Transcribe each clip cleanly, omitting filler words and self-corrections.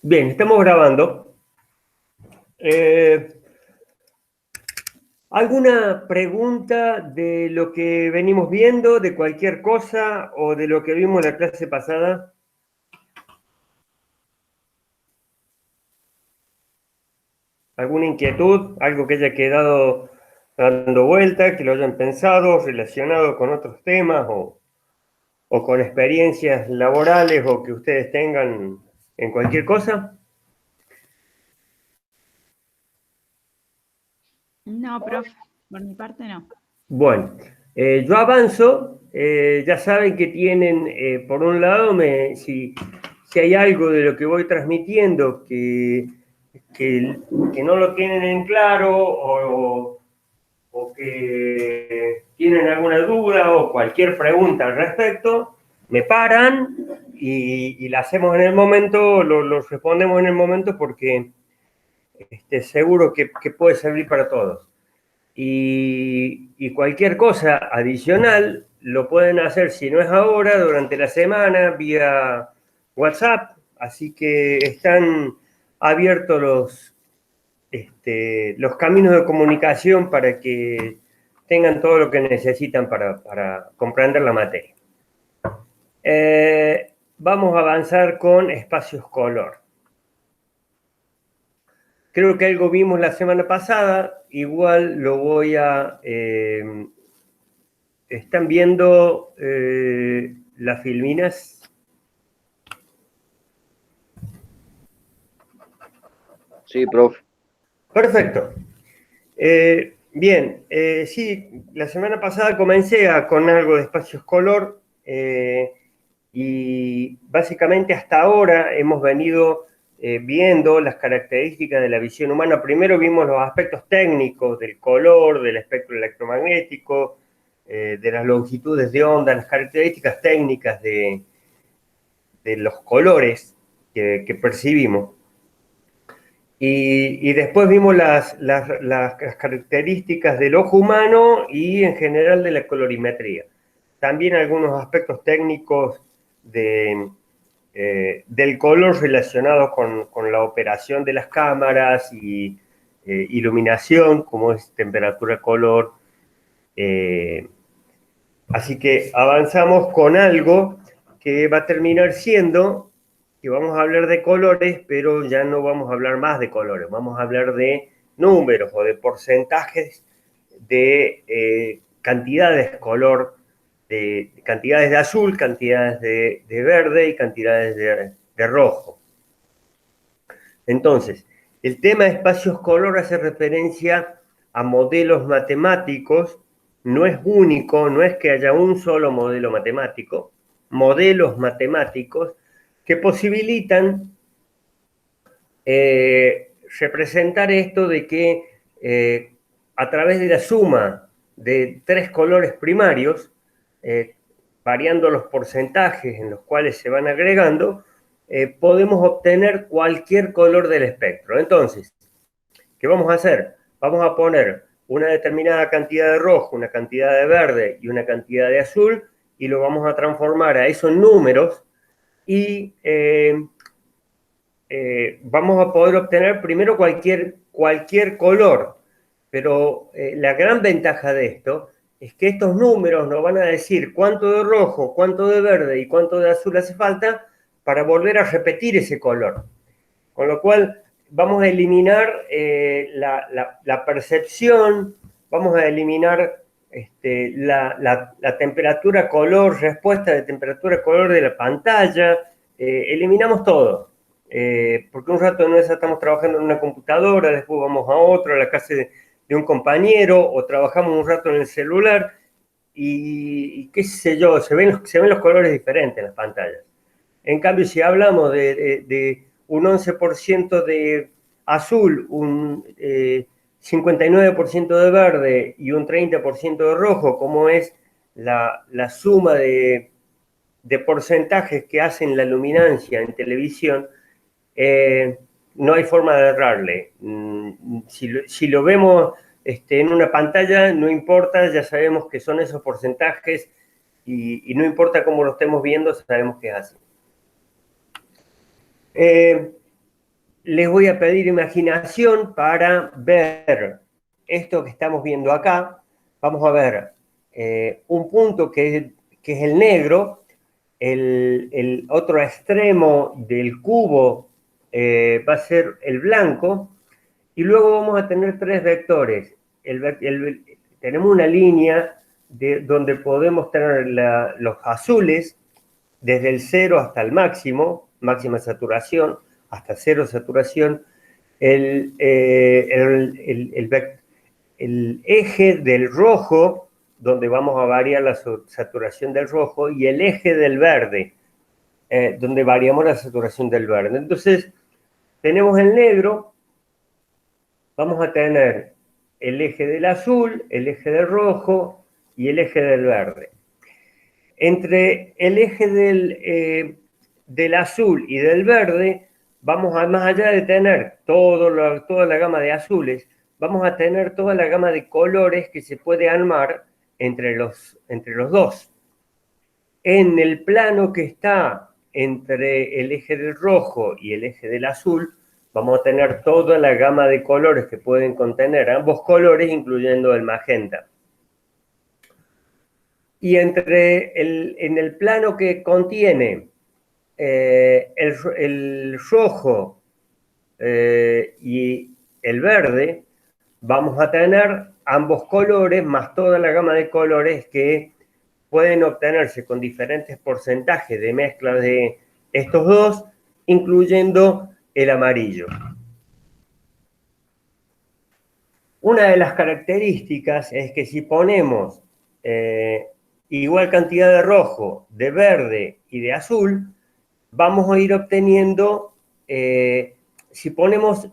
Bien, estamos grabando. ¿Alguna pregunta de lo que venimos viendo, de cualquier cosa o de lo que vimos en la clase pasada? ¿Alguna inquietud? ¿Algo que haya quedado dando vuelta, que lo hayan pensado, relacionado con otros temas o con experiencias laborales o que ustedes tengan en cualquier cosa? No, profe, por mi parte no. Bueno, yo avanzo. Ya saben que tienen, por un lado, si hay algo de lo que voy transmitiendo que, que no lo tienen en claro o que tienen alguna duda o cualquier pregunta al respecto, me paran y la hacemos en el momento, lo respondemos en el momento porque seguro que puede servir para todos. Y cualquier cosa adicional lo pueden hacer, si no es ahora, durante la semana, vía WhatsApp. Así que están abiertos los caminos de comunicación para que tengan todo lo que necesitan para comprender la materia. Vamos a avanzar con espacios color. Creo que algo vimos la semana pasada, igual lo voy a... ¿Están viendo las filminas? Sí, profe. Perfecto. Bien, sí, la semana pasada comencé con algo de espacios color y básicamente hasta ahora hemos venido viendo las características de la visión humana. Primero vimos los aspectos técnicos del color, del espectro electromagnético, de las longitudes de onda, las características técnicas de los colores que percibimos. Y después vimos las características del ojo humano y en general de la colorimetría. También algunos aspectos técnicos del color relacionados con la operación de las cámaras y iluminación, como es temperatura, color. Así que avanzamos con algo que va a terminar siendo que vamos a hablar de colores, pero ya no vamos a hablar más de colores, vamos a hablar de números o de porcentajes de cantidades de color, de cantidades de azul, cantidades de verde y cantidades de rojo. Entonces, el tema de espacios color hace referencia a modelos matemáticos, no es único, no es que haya un solo modelo matemático, modelos matemáticos que posibilitan representar esto de que a través de la suma de tres colores primarios, variando los porcentajes en los cuales se van agregando, podemos obtener cualquier color del espectro. Entonces, ¿qué vamos a hacer? Vamos a poner una determinada cantidad de rojo, una cantidad de verde y una cantidad de azul y lo vamos a transformar a esos números y vamos a poder obtener primero cualquier color, pero la gran ventaja de esto es que estos números nos van a decir cuánto de rojo, cuánto de verde y cuánto de azul hace falta para volver a repetir ese color. Con lo cual vamos a eliminar la percepción, vamos a eliminar la temperatura color, respuesta de temperatura color de la pantalla, eliminamos todo. Porque un rato en esa estamos trabajando en una computadora, después vamos a otro, a la casa de un compañero, o trabajamos un rato en el celular, y qué sé yo, se ven los colores diferentes en las pantallas. En cambio, si hablamos de un 11% de azul, un 59% de verde y un 30% de rojo, como es la suma de porcentajes que hacen la luminancia en televisión, no hay forma de errarle. Si lo vemos en una pantalla, no importa, ya sabemos que son esos porcentajes y no importa cómo lo estemos viendo, sabemos que es así. les voy a pedir imaginación para ver esto que estamos viendo acá. Vamos a ver un punto que es el negro, el otro extremo del cubo va a ser el blanco, y luego vamos a tener tres vectores. Tenemos una línea donde podemos tener los azules desde el 0 hasta el máximo, máxima saturación, hasta 0 saturación. El eje del rojo, donde vamos a variar la saturación del rojo, y el eje del verde, donde variamos la saturación del verde. Entonces, tenemos el negro, vamos a tener el eje del azul, el eje del rojo y el eje del verde. Entre el eje del azul y del verde, vamos a, más allá de tener toda la gama de azules, vamos a tener toda la gama de colores que se puede armar entre los dos. En el plano que está entre el eje del rojo y el eje del azul, vamos a tener toda la gama de colores que pueden contener ambos colores, incluyendo el magenta. Y en el plano que contiene el rojo y el verde, vamos a tener ambos colores más toda la gama de colores que pueden obtenerse con diferentes porcentajes de mezcla de estos dos, incluyendo el amarillo. Una de las características es que si ponemos igual cantidad de rojo, de verde y de azul, vamos a ir obteniendo, si ponemos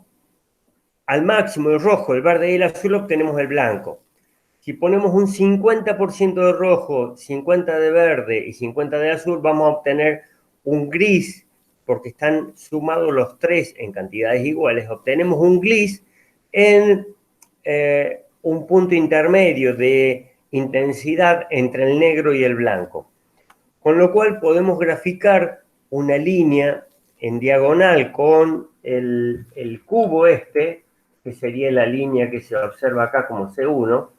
al máximo el rojo, el verde y el azul, obtenemos el blanco. Si ponemos un 50% de rojo, 50% de verde y 50% de azul, vamos a obtener un gris, porque están sumados los tres en cantidades iguales. Obtenemos un gris en un punto intermedio de intensidad entre el negro y el blanco. Con lo cual podemos graficar una línea en diagonal con el cubo que sería la línea que se observa acá como C1,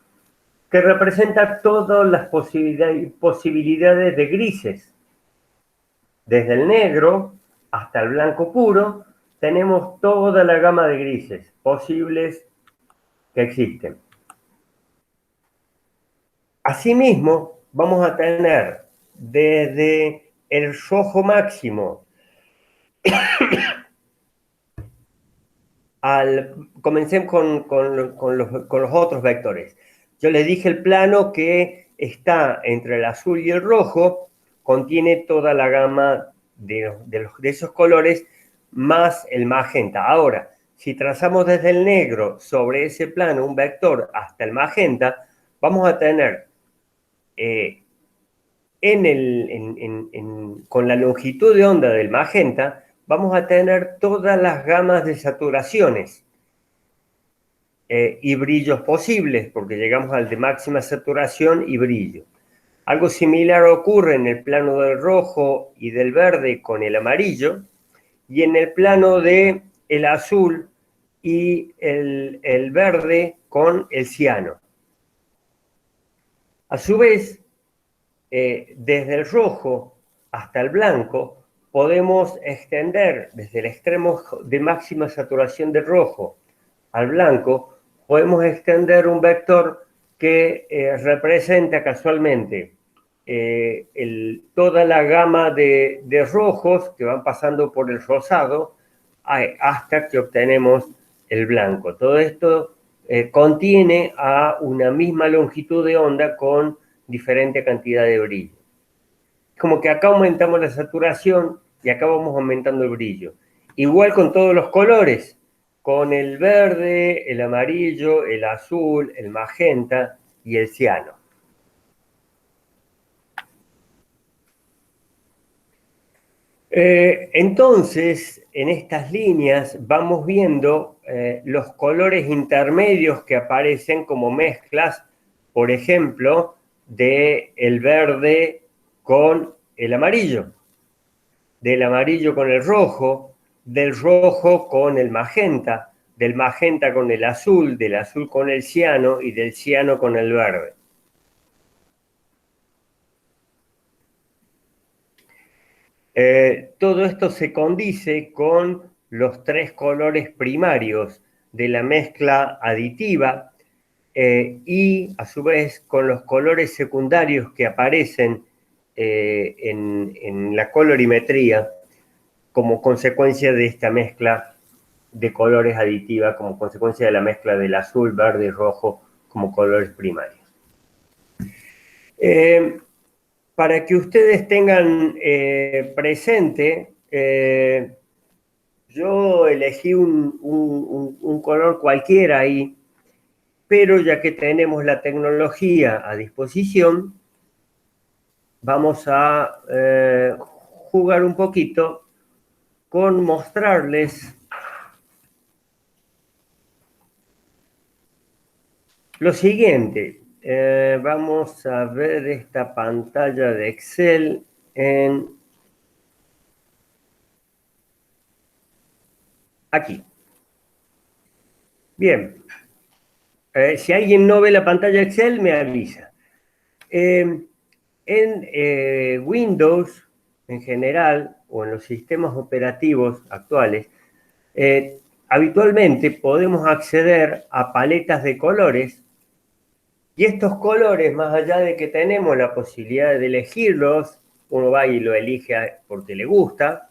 que representa todas las posibilidades de grises. Desde el negro hasta el blanco puro, tenemos toda la gama de grises posibles que existen. Asimismo, vamos a tener desde el rojo máximo comencemos con los otros vectores. Yo les dije el plano que está entre el azul y el rojo, contiene toda la gama de esos colores más el magenta. Ahora, si trazamos desde el negro sobre ese plano un vector hasta el magenta, vamos a tener con la longitud de onda del magenta, vamos a tener todas las gamas de saturaciones y brillos posibles, porque llegamos al de máxima saturación y brillo. Algo similar ocurre en el plano del rojo y del verde con el amarillo, y en el plano del azul y el verde con el ciano. A su vez, desde el rojo hasta el blanco, podemos extender desde el extremo de máxima saturación del rojo al blanco, podemos extender un vector que representa casualmente toda la gama de rojos que van pasando por el rosado hasta que obtenemos el blanco. Todo esto contiene a una misma longitud de onda con diferente cantidad de brillo. Como que acá aumentamos la saturación y acá vamos aumentando el brillo. Igual con todos los colores, con el verde, el amarillo, el azul, el magenta y el ciano. Entonces, en estas líneas vamos viendo los colores intermedios que aparecen como mezclas, por ejemplo, del verde con el amarillo, del amarillo con el rojo, del rojo con el magenta, del magenta con el azul, del azul con el ciano y del ciano con el verde. Todo esto se condice con los tres colores primarios de la mezcla aditiva y a su vez con los colores secundarios que aparecen en la colorimetría como consecuencia de esta mezcla de colores aditiva, como consecuencia de la mezcla del azul, verde y rojo como colores primarios. Para que ustedes tengan presente, yo elegí un color cualquiera ahí, pero ya que tenemos la tecnología a disposición, vamos a jugar un poquito con mostrarles lo siguiente. Vamos a ver esta pantalla de Excel aquí. Bien. Si alguien no ve la pantalla de Excel, me avisa. En Windows, en general, o en los sistemas operativos actuales, habitualmente podemos acceder a paletas de colores. Y estos colores, más allá de que tenemos la posibilidad de elegirlos, uno va y lo elige porque le gusta,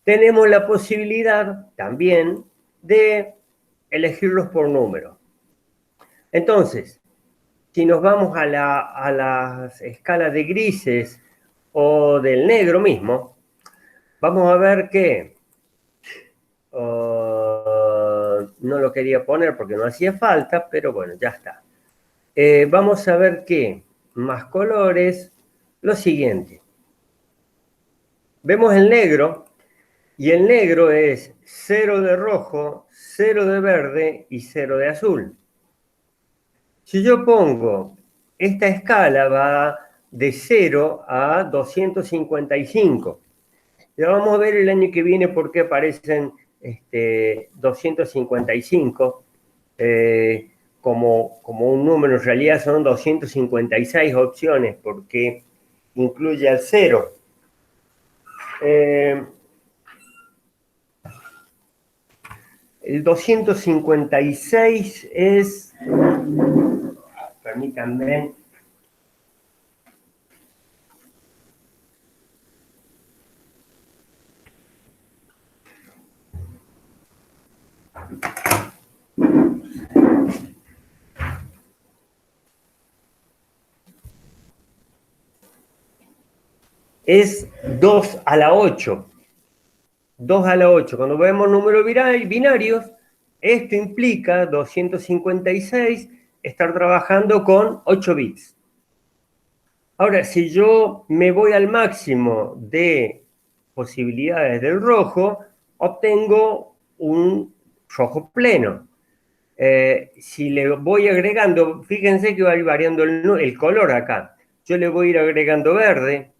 tenemos la posibilidad también de elegirlos por número. Entonces, si nos vamos a las escalas de grises o del negro mismo, vamos a ver que no lo quería poner porque no hacía falta, pero bueno, ya está. Vamos a ver que más colores, lo siguiente. Vemos el negro, y el negro es 0 de rojo, 0 de verde y 0 de azul. Si yo pongo, esta escala va de 0 a 255. Ya vamos a ver el año que viene por qué aparecen 255. Como un número, en realidad son 256 opciones porque incluye al 0. El 256 es, permítanme, es 2 a la 8. 2 a la 8. Cuando vemos números binarios, esto implica 256 estar trabajando con 8 bits. Ahora, si yo me voy al máximo de posibilidades del rojo, obtengo un rojo pleno. Si le voy agregando, fíjense que va a ir variando el color acá. Yo le voy a ir agregando verde.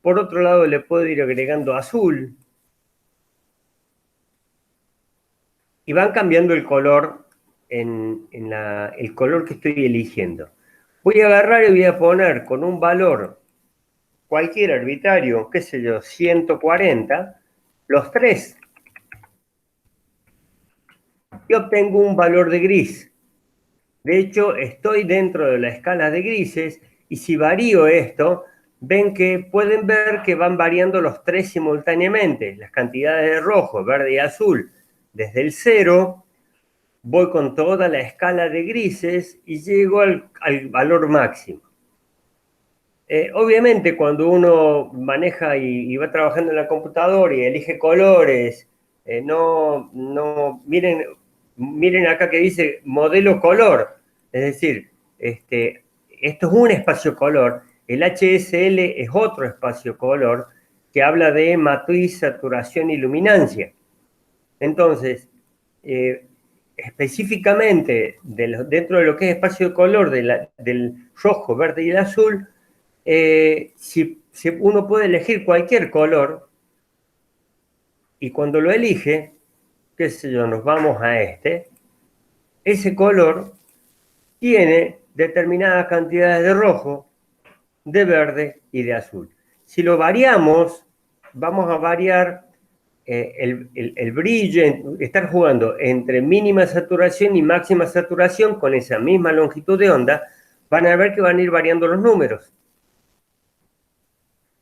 Por otro lado, le puedo ir agregando azul. Y van cambiando el color el color que estoy eligiendo. Voy a agarrar y voy a poner con un valor cualquier arbitrario, qué sé yo, 140, los tres. Y obtengo un valor de gris. De hecho, estoy dentro de la escala de grises y si varío esto, pueden ver que van variando los tres simultáneamente, las cantidades de rojo, verde y azul. Desde el 0 voy con toda la escala de grises y llego al valor máximo. Obviamente, cuando uno maneja y va trabajando en la computadora y elige colores, miren acá que dice modelo color. Es decir, esto es un espacio color. El HSL es otro espacio color que habla de matriz, saturación y luminancia. Entonces, específicamente dentro de lo que es espacio de color del rojo, verde y el azul, si uno puede elegir cualquier color, y cuando lo elige, qué sé yo, nos vamos a ese color tiene determinadas cantidades de rojo, de verde y de azul. Si lo variamos, vamos a variar el brillo, estar jugando entre mínima saturación y máxima saturación con esa misma longitud de onda, van a ver que van a ir variando los números.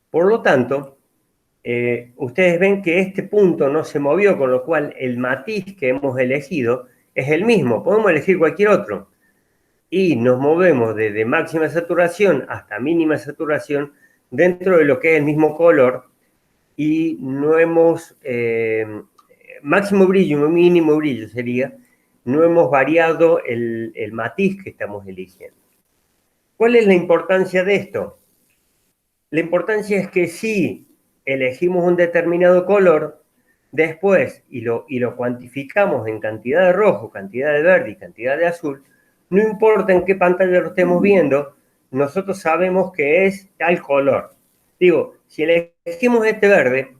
Por lo tanto, ustedes ven que este punto no se movió, con lo cual el matiz que hemos elegido es el mismo. Podemos elegir cualquier otro. Y nos movemos desde máxima saturación hasta mínima saturación dentro de lo que es el mismo color y no hemos, máximo brillo y mínimo brillo sería, no hemos variado el matiz que estamos eligiendo. ¿Cuál es la importancia de esto? La importancia es que si elegimos un determinado color, después, y lo cuantificamos en cantidad de rojo, cantidad de verde y cantidad de azul, no importa en qué pantalla lo estemos viendo, nosotros sabemos que es tal color. Digo, si elegimos este verde,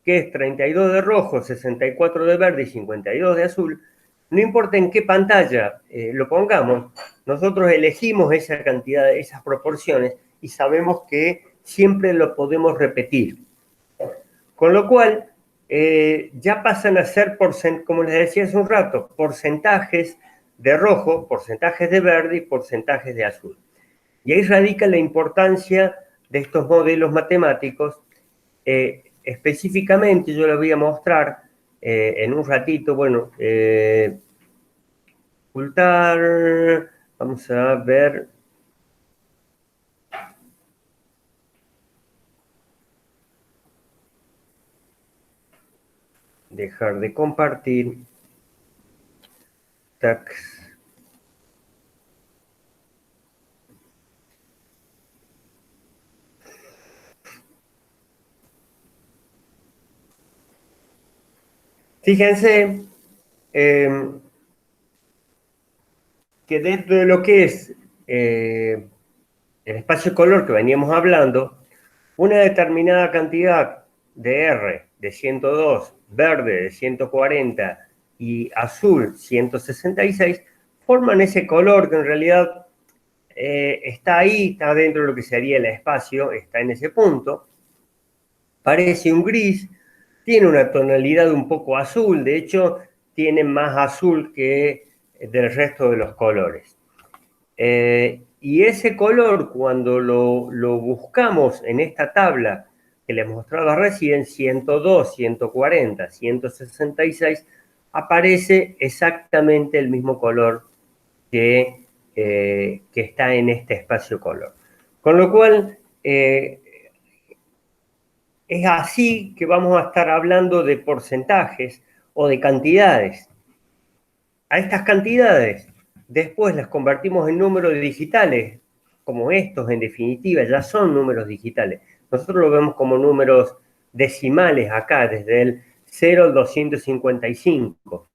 que es 32 de rojo, 64 de verde y 52 de azul, no importa en qué pantalla lo pongamos, nosotros elegimos esa cantidad, esas proporciones, y sabemos que siempre lo podemos repetir. Con lo cual, ya pasan a ser, como les decía hace un rato, porcentajes de rojo, porcentajes de verde y porcentajes de azul. Y ahí radica la importancia de estos modelos matemáticos. Específicamente, yo les voy a mostrar en un ratito, bueno, ocultar, vamos a ver. Dejar de compartir. Tac. Fíjense que dentro de lo que es el espacio color que veníamos hablando, una determinada cantidad de R de 102, verde de 140 y azul 166 forman ese color que en realidad está ahí, está dentro de lo que sería el espacio, está en ese punto. Parece un gris, tiene una tonalidad un poco azul, de hecho tiene más azul que del resto de los colores. Y ese color, cuando lo buscamos en esta tabla que les mostraba recién, 102, 140, 166, aparece exactamente el mismo color que está en este espacio color. Con lo cual, es así que vamos a estar hablando de porcentajes o de cantidades. A estas cantidades después las convertimos en números digitales, como estos en definitiva ya son números digitales. Nosotros lo vemos como números decimales acá, desde el 0 al 255.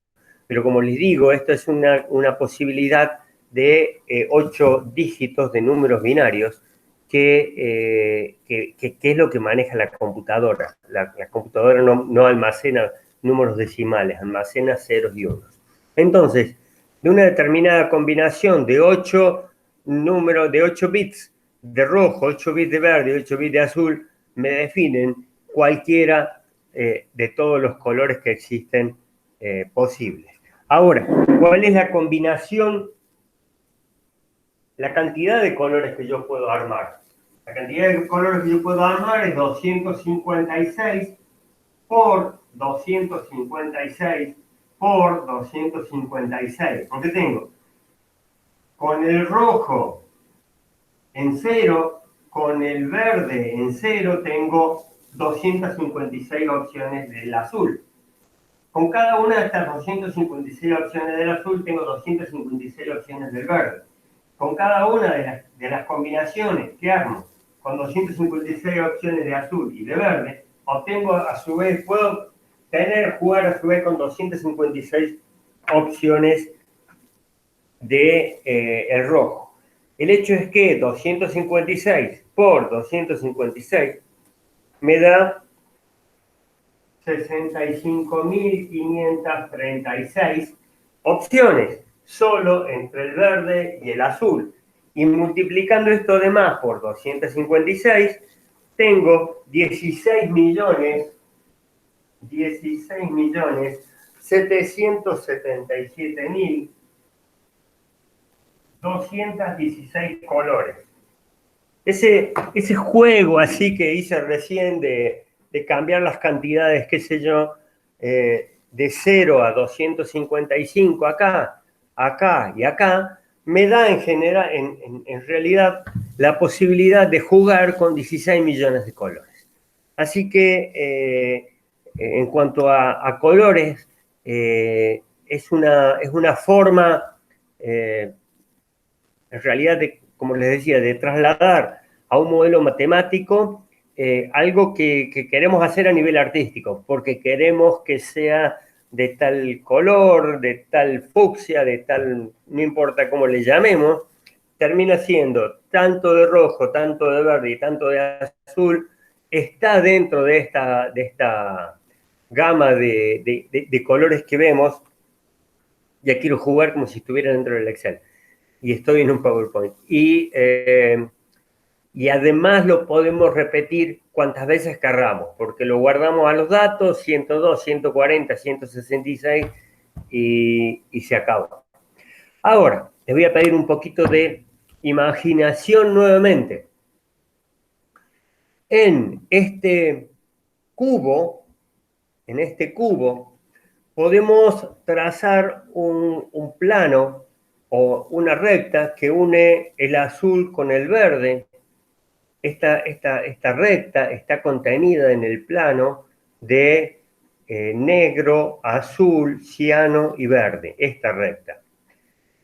Pero como les digo, esto es una posibilidad de 8 dígitos de números binarios que es lo que maneja la computadora. La computadora no almacena números decimales, almacena ceros y unos. Entonces, de una determinada combinación de 8 números, de 8 bits de rojo, 8 bits de verde y 8 bits de azul, me definen cualquiera de todos los colores que existen posibles. Ahora, ¿cuál es la combinación, la cantidad de colores que yo puedo armar? La cantidad de colores que yo puedo armar es 256 por 256 por 256. Porque tengo con el rojo en 0, con el verde en 0, tengo 256 opciones del azul. Con cada una de estas 256 opciones del azul, tengo 256 opciones del verde. Con cada una de las combinaciones que armo con 256 opciones de azul y de verde, obtengo a su vez, puedo jugar a su vez con 256 opciones de el rojo. El hecho es que 256 por 256 me da 65.536 opciones, solo entre el verde y el azul. Y multiplicando esto de más por 256, tengo 16.777.216 colores. Ese juego así que hice recién de cambiar las cantidades, qué sé yo, de 0 a 255 acá, acá y acá, me da en general, en realidad, la posibilidad de jugar con 16 millones de colores. Así que en cuanto a colores, es una forma, en realidad, como les decía, de trasladar a un modelo matemático algo que queremos hacer a nivel artístico, porque queremos que sea de tal color, de tal fucsia, de tal, no importa cómo le llamemos, termina siendo tanto de rojo, tanto de verde y tanto de azul, está dentro de esta gama de colores que vemos. Ya quiero jugar como si estuviera dentro del Excel y estoy en un PowerPoint. Y además lo podemos repetir cuantas veces querramos, porque lo guardamos a los datos, 102, 140, 166, y se acaba. Ahora, les voy a pedir un poquito de imaginación nuevamente. En este cubo, podemos trazar un plano o una recta que une el azul con el verde. Esta recta está contenida en el plano de negro, azul, ciano y verde, esta recta.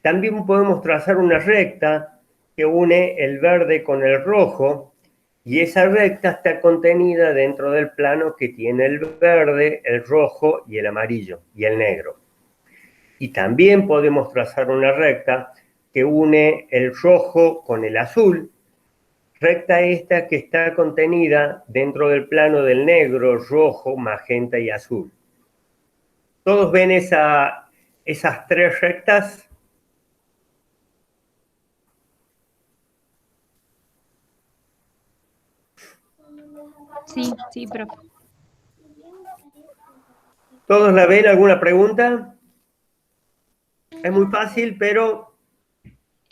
También podemos trazar una recta que une el verde con el rojo, y esa recta está contenida dentro del plano que tiene el verde, el rojo y el amarillo y el negro. Y también podemos trazar una recta que une el rojo con el azul, recta esta que está contenida dentro del plano del negro, rojo, magenta y azul. ¿Todos ven esas tres rectas? Sí, profe. ¿Todos la ven? ¿Alguna pregunta? Es muy fácil, pero...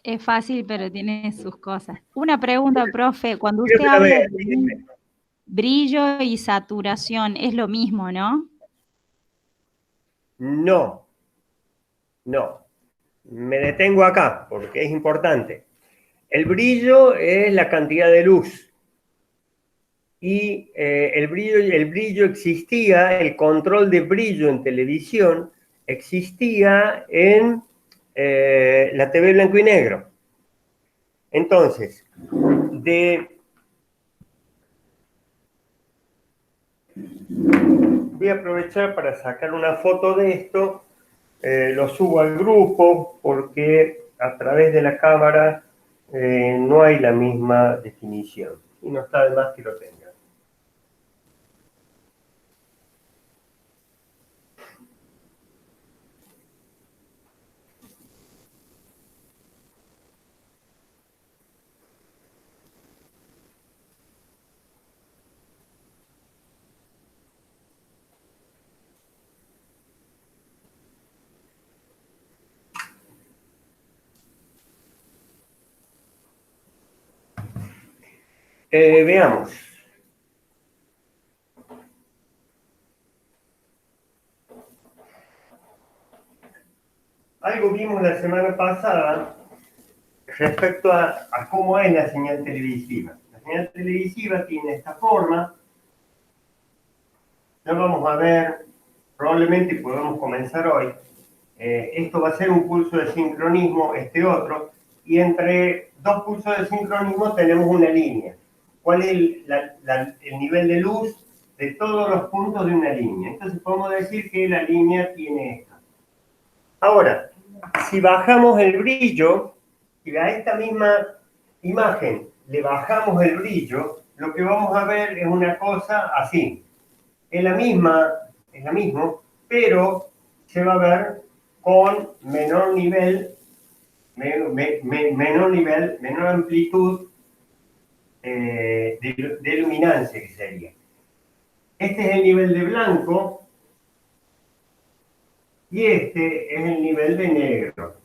Es fácil, pero tiene sus cosas. Una pregunta, profe. Cuando Quiero usted que la habla vean. de brillo y saturación, es lo mismo, ¿no? No, no. Me detengo acá porque es importante. El brillo es la cantidad de luz. Y el brillo existía, el control de brillo en televisión existía en la TV blanco y negro. Entonces, voy a aprovechar para sacar una foto de esto, lo subo al grupo porque a través de la cámara no hay la misma definición y no está de más que lo tengan. Veamos. Algo vimos la semana pasada respecto a cómo es la señal televisiva. La señal televisiva tiene esta forma. Ya vamos a ver, probablemente podemos comenzar hoy. Esto va a ser un pulso de sincronismo, este otro, y entre dos pulsos de sincronismo tenemos una línea. ¿Cuál es el nivel de luz de todos los puntos de una línea? Entonces podemos decir que la línea tiene esto. Ahora, si bajamos el brillo, y a esta misma imagen le bajamos el brillo, lo que vamos a ver es una cosa así. es la mismo, pero se va a ver con menor nivel, menor amplitud de luminancia, que sería. Este es el nivel de blanco y este es el nivel de negro.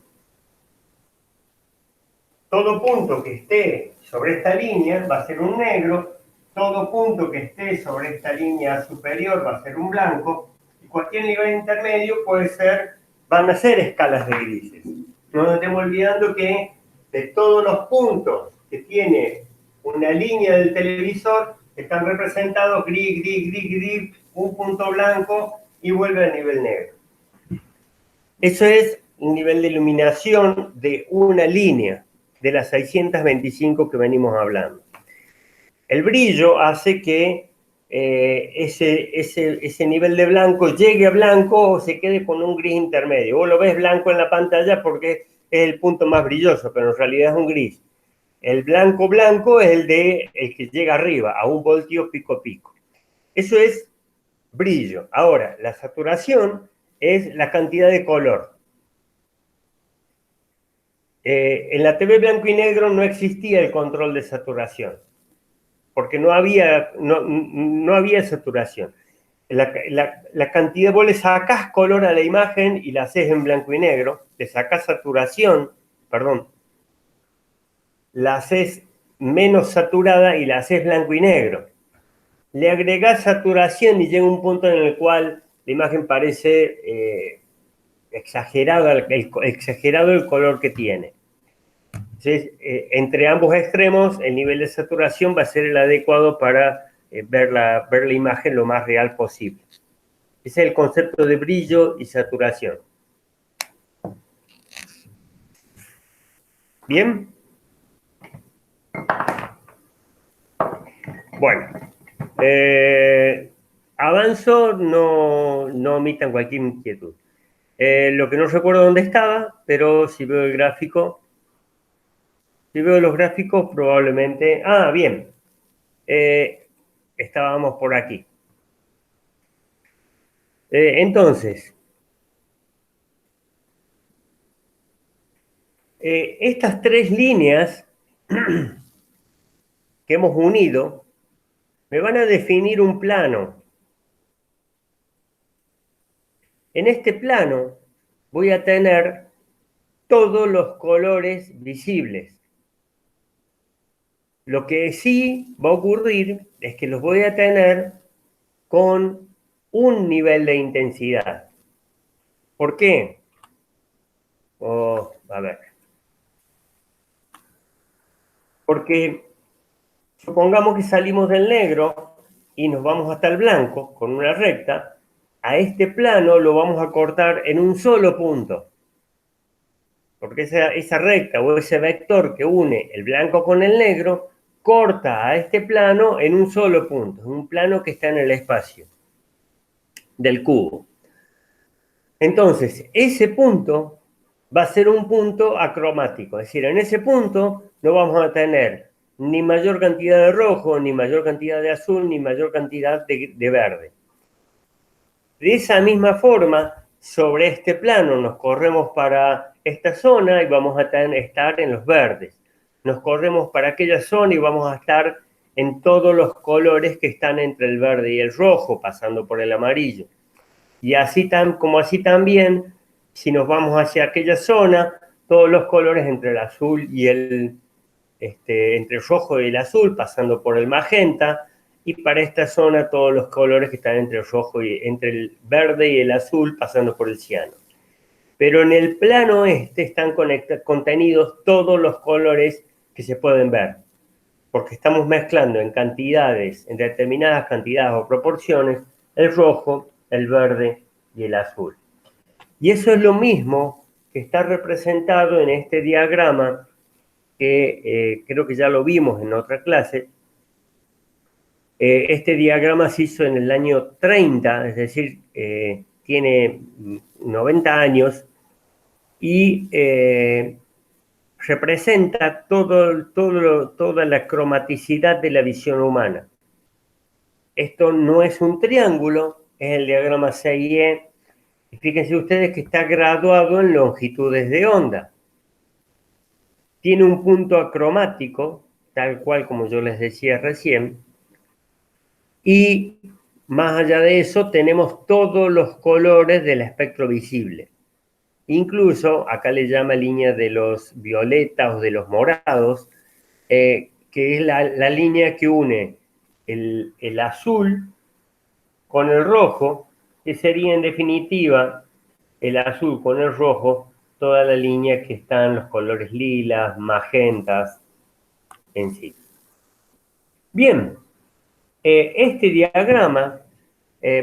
Todo punto que esté sobre esta línea va a ser un negro, todo punto que esté sobre esta línea superior va a ser un blanco, y cualquier nivel intermedio van a ser escalas de grises. No nos estemos olvidando que de todos los puntos que tiene una línea del televisor, están representados gris, gris, gris, gris, un punto blanco y vuelve al nivel negro. Eso es un nivel de iluminación de una línea, de las 625 que venimos hablando. El brillo hace que ese nivel de blanco llegue a blanco o se quede con un gris intermedio. Vos lo ves blanco en la pantalla porque es el punto más brilloso, pero en realidad es un gris. El blanco blanco es el que llega arriba, a 1 voltio pico a pico. Eso es brillo. Ahora, la saturación es la cantidad de color. En la TV blanco y negro no existía el control de saturación, porque no había saturación. La cantidad, vos le sacás color a la imagen y la haces en blanco y negro, le sacás saturación, perdón, la haces menos saturada y la haces blanco y negro. Le agregás saturación y llega un punto en el cual la imagen parece exagerado el color que tiene. Entonces, entre ambos extremos, el nivel de saturación va a ser el adecuado para ver la imagen lo más real posible. Ese es el concepto de brillo y saturación. ¿Bien? Bueno, avanzo, no omitan cualquier inquietud. Lo que no recuerdo dónde estaba, pero si veo el gráfico, si veo los gráficos probablemente... Ah, bien. Estábamos por aquí. Entonces, estas tres líneas que hemos unido me van a definir un plano. En este plano voy a tener todos los colores visibles. Lo que sí va a ocurrir es que los voy a tener con un nivel de intensidad. ¿Por qué? A ver. Porque supongamos que salimos del negro y nos vamos hasta el blanco con una recta. A este plano lo vamos a cortar en un solo punto. Porque esa recta o ese vector que une el blanco con el negro corta a este plano en un solo punto, en un plano que está en el espacio del cubo. Entonces, ese punto va a ser un punto acromático, es decir, en ese punto no vamos a tener ni mayor cantidad de rojo, ni mayor cantidad de azul, ni mayor cantidad de verde. De esa misma forma, sobre este plano nos corremos para esta zona y vamos a estar en los verdes. Nos corremos para aquella zona y vamos a estar en todos los colores que están entre el verde y el rojo, pasando por el amarillo. Y así también, si nos vamos hacia aquella zona, todos los colores entre el azul y entre el rojo y el azul, pasando por el magenta, y para esta zona todos los colores que están entre el verde y el azul, pasando por el ciano. Pero en el plano están contenidos todos los colores que se pueden ver, porque estamos mezclando en determinadas cantidades o proporciones, el rojo, el verde y el azul. Y eso es lo mismo que está representado en este diagrama, que creo que ya lo vimos en otra clase. Este diagrama se hizo en el año 30, es decir, tiene 90 años y representa toda la cromaticidad de la visión humana. Esto no es un triángulo, es el diagrama 6E. Y fíjense ustedes que está graduado en longitudes de onda. Tiene un punto acromático, tal cual como yo les decía recién. Y más allá de eso, tenemos todos los colores del espectro visible. Incluso, acá le llama línea de los violetas o de los morados, que es la línea que une el azul con el rojo, que sería en definitiva el azul con el rojo, toda la línea que están los colores lilas, magentas en sí. Bien, este diagrama,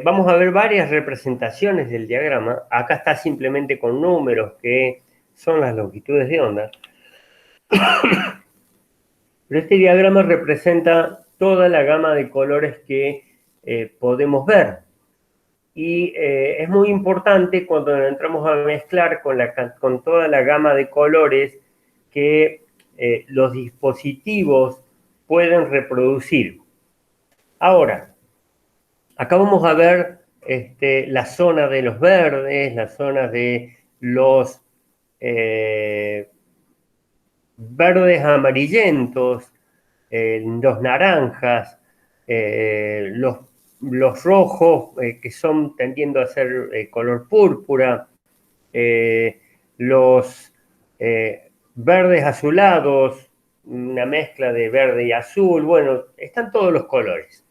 vamos a ver varias representaciones del diagrama. Acá está simplemente con números que son las longitudes de onda. Pero este diagrama representa toda la gama de colores que podemos ver. Y es muy importante cuando entramos a mezclar con toda la gama de colores que los dispositivos pueden reproducir. Ahora, acá vamos a ver la zona de los verdes, la zona de los verdes amarillentos, los naranjas, los rojos, que son tendiendo a ser color púrpura, los verdes azulados, una mezcla de verde y azul, bueno, están todos los colores.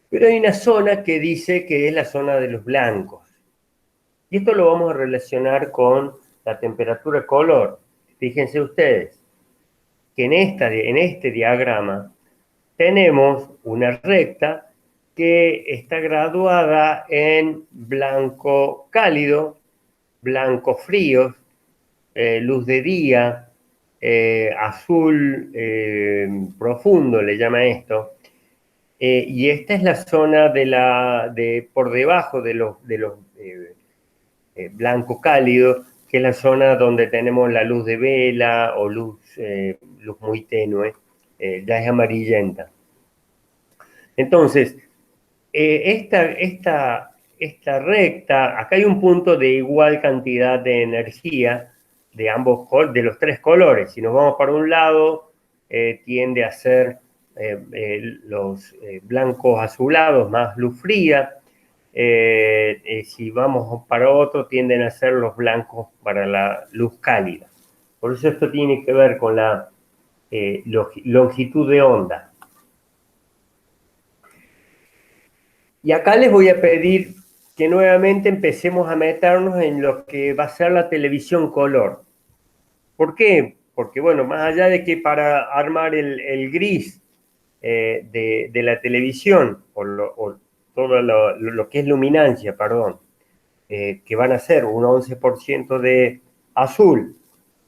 Pero hay una zona que dice que es la zona de los blancos. Y esto lo vamos a relacionar con la temperatura color. Fíjense ustedes que en este diagrama tenemos una recta que está graduada en blanco cálido, blanco frío, luz de día, azul profundo, le llama esto. Y esta es la zona por debajo de los blanco cálido, que es la zona donde tenemos la luz de vela o luz muy tenue, ya es amarillenta. Entonces, esta recta, acá hay un punto de igual cantidad de energía de los tres colores. Si nos vamos para un lado, tiende a ser los blancos azulados, más luz fría. Si vamos para otro, tienden a ser los blancos para la luz cálida. Por eso esto tiene que ver con la longitud de onda. Y acá les voy a pedir que nuevamente empecemos a meternos en lo que va a ser la televisión color. ¿Por qué? Porque, bueno, más allá de que para armar el gris de la televisión, o todo lo que es luminancia, perdón, que van a ser un 11% de azul,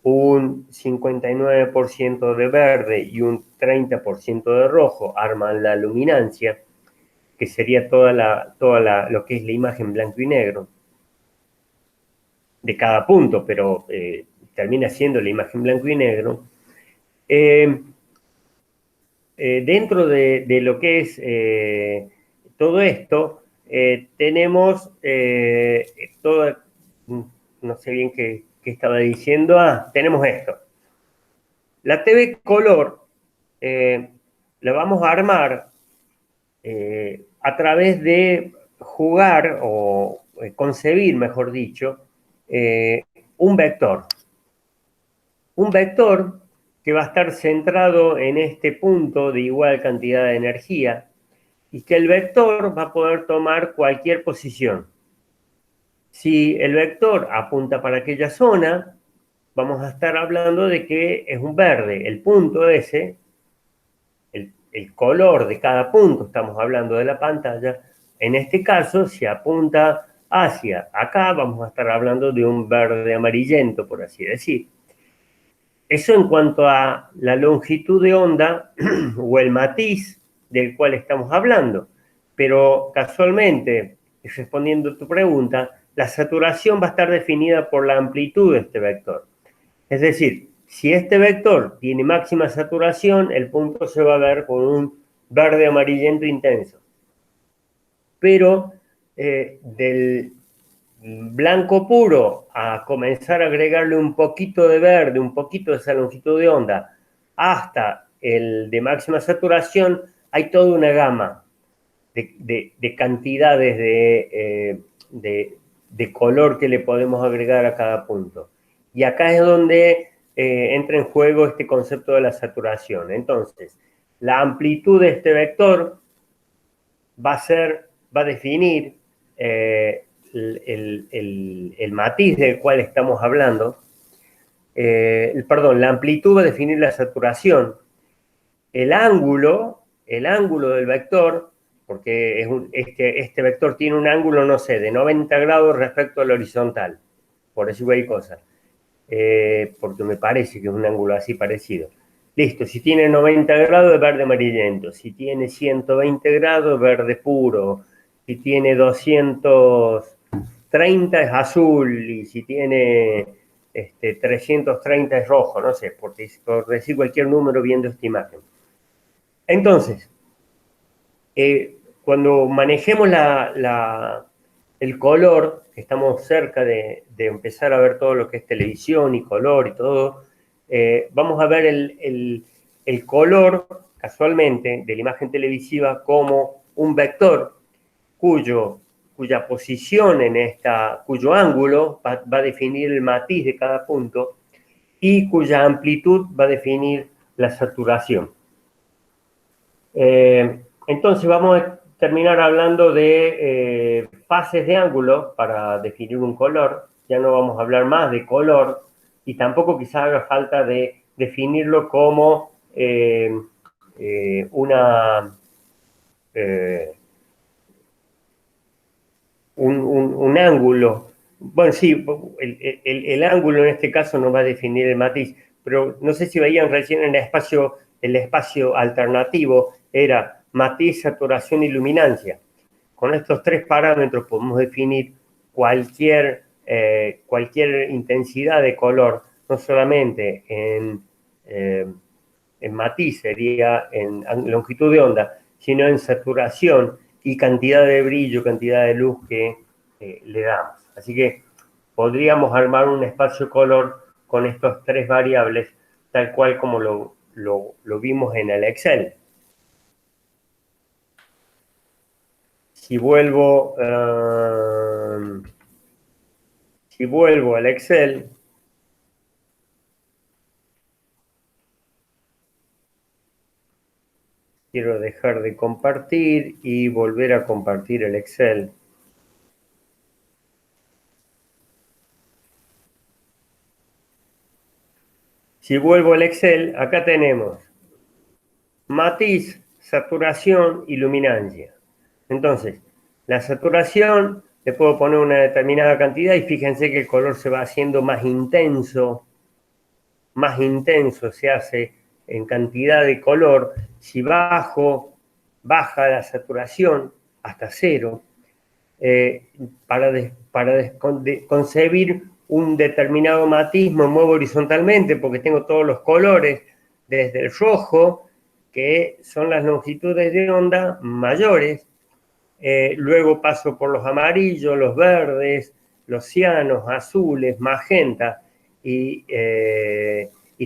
un 59% de verde y un 30% de rojo, arman la luminancia, que sería lo que es la imagen blanco y negro de cada punto, pero termina siendo la imagen blanco y negro. Dentro de lo que es todo esto, tenemos no sé bien qué estaba diciendo, tenemos esto. La TV color la vamos a armar a través de jugar o concebir, mejor dicho, un vector. Un vector que va a estar centrado en este punto de igual cantidad de energía y que el vector va a poder tomar cualquier posición. Si el vector apunta para aquella zona, vamos a estar hablando de que es un verde. El punto ese, el color de cada punto, estamos hablando de la pantalla, en este caso, si apunta hacia acá, vamos a estar hablando de un verde amarillento, por así decir. Eso en cuanto a la longitud de onda o el matiz del cual estamos hablando. Pero casualmente, respondiendo a tu pregunta, la saturación va a estar definida por la amplitud de este vector. Es decir, si este vector tiene máxima saturación, el punto se va a ver con un verde amarillento intenso. pero del blanco puro a comenzar a agregarle un poquito de verde, un poquito de esa longitud de onda, hasta el de máxima saturación, hay toda una gama de cantidades de color que le podemos agregar a cada punto. Y acá es donde entra en juego este concepto de la saturación. Entonces, la amplitud de este vector va a definir el matiz del cual estamos hablando. Perdón, la amplitud va a definir la saturación. El ángulo del vector, porque este vector tiene un ángulo, no sé, de 90 grados respecto al horizontal, por decir cualquier cosa, porque me parece que es un ángulo así parecido. Listo, si tiene 90 grados es verde amarillento, si tiene 120 grados es verde puro, si tiene 230 es azul y si tiene 330 es rojo, no sé, por decir cualquier número viendo esta imagen. Entonces, cuando manejemos el color, que estamos cerca de empezar a ver todo lo que es televisión y color y todo, vamos a ver el color, casualmente, de la imagen televisiva como un vector cuya posición cuyo ángulo va a definir el matiz de cada punto y cuya amplitud va a definir la saturación. Entonces vamos a terminar hablando de fases de ángulo para definir un color. Ya no vamos a hablar más de color y tampoco quizás haga falta de definirlo como un ángulo. Bueno, sí, el ángulo en este caso nos va a definir el matiz, pero no sé si veían recién en el espacio alternativo era matiz, saturación y luminancia. Con estos tres parámetros podemos definir cualquier intensidad de color, no solamente en matiz, sería en longitud de onda, sino en saturación y cantidad de brillo, cantidad de luz que le damos. Así que podríamos armar un espacio color con estas tres variables, tal cual como lo vimos en el Excel. Si vuelvo al Excel, quiero dejar de compartir y volver a compartir el Excel. Si vuelvo al Excel, acá tenemos matiz, saturación y luminancia. Entonces, la saturación le puedo poner una determinada cantidad y fíjense que el color se va haciendo más intenso se hace en cantidad de color. Si baja la saturación hasta cero, para concebir un determinado matiz me muevo horizontalmente porque tengo todos los colores, desde el rojo, que son las longitudes de onda mayores, luego paso por los amarillos, los verdes, los cianos, azules, magenta y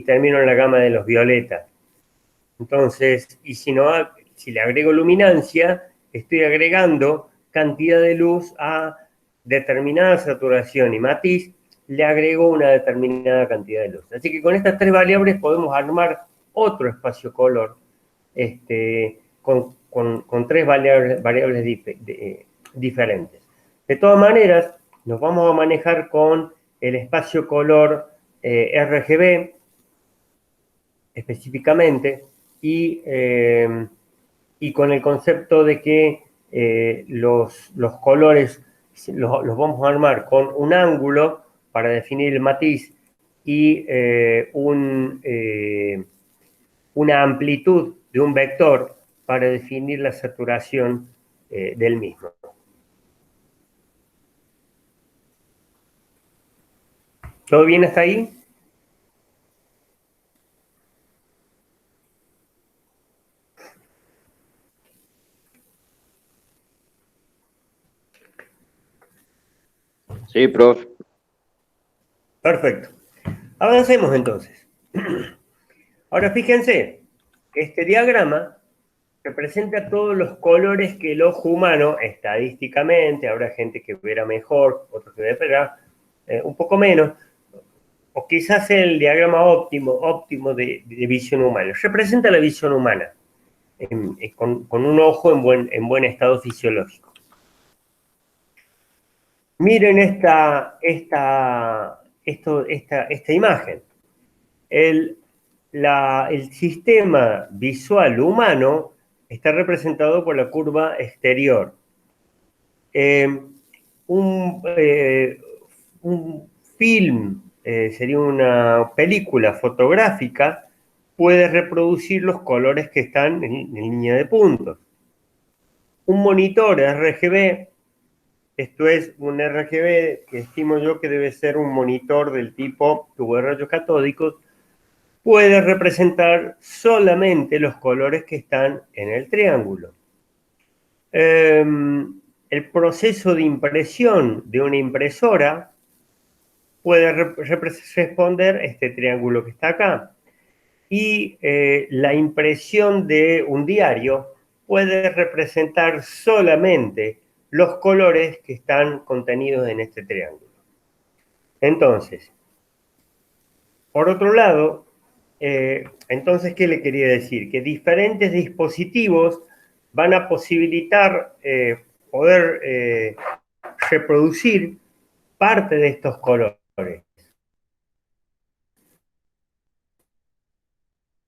termino en la gama de los violetas. Entonces, y si le agrego luminancia, estoy agregando cantidad de luz a determinada saturación y matiz, le agrego una determinada cantidad de luz. Así que con estas tres variables podemos armar otro espacio color con tres variables diferentes. De todas maneras, nos vamos a manejar con el espacio color RGB específicamente y con el concepto de que los colores los vamos a armar con un ángulo para definir el matiz y una amplitud de un vector para definir la saturación del mismo. ¿Todo bien hasta ahí? Sí, profe. Perfecto. Avancemos entonces. Ahora fíjense que este diagrama representa todos los colores que el ojo humano, estadísticamente, habrá gente que verá mejor, otros que verá un poco menos, o quizás el diagrama óptimo de visión humana. Representa la visión humana con un ojo en buen estado fisiológico. Miren esta imagen. El sistema visual humano está representado por la curva exterior. Un film, sería una película fotográfica, puede reproducir los colores que están en línea de puntos. Un monitor RGB, esto es un RGB que estimo yo que debe ser un monitor del tipo tubo de rayos catódicos, puede representar solamente los colores que están en el triángulo. El proceso de impresión de una impresora puede responder este triángulo que está acá. Y la impresión de un diario puede representar solamente los colores que están contenidos en este triángulo. Entonces, por otro lado, entonces, ¿qué le quería decir? Que diferentes dispositivos van a posibilitar poder reproducir parte de estos colores.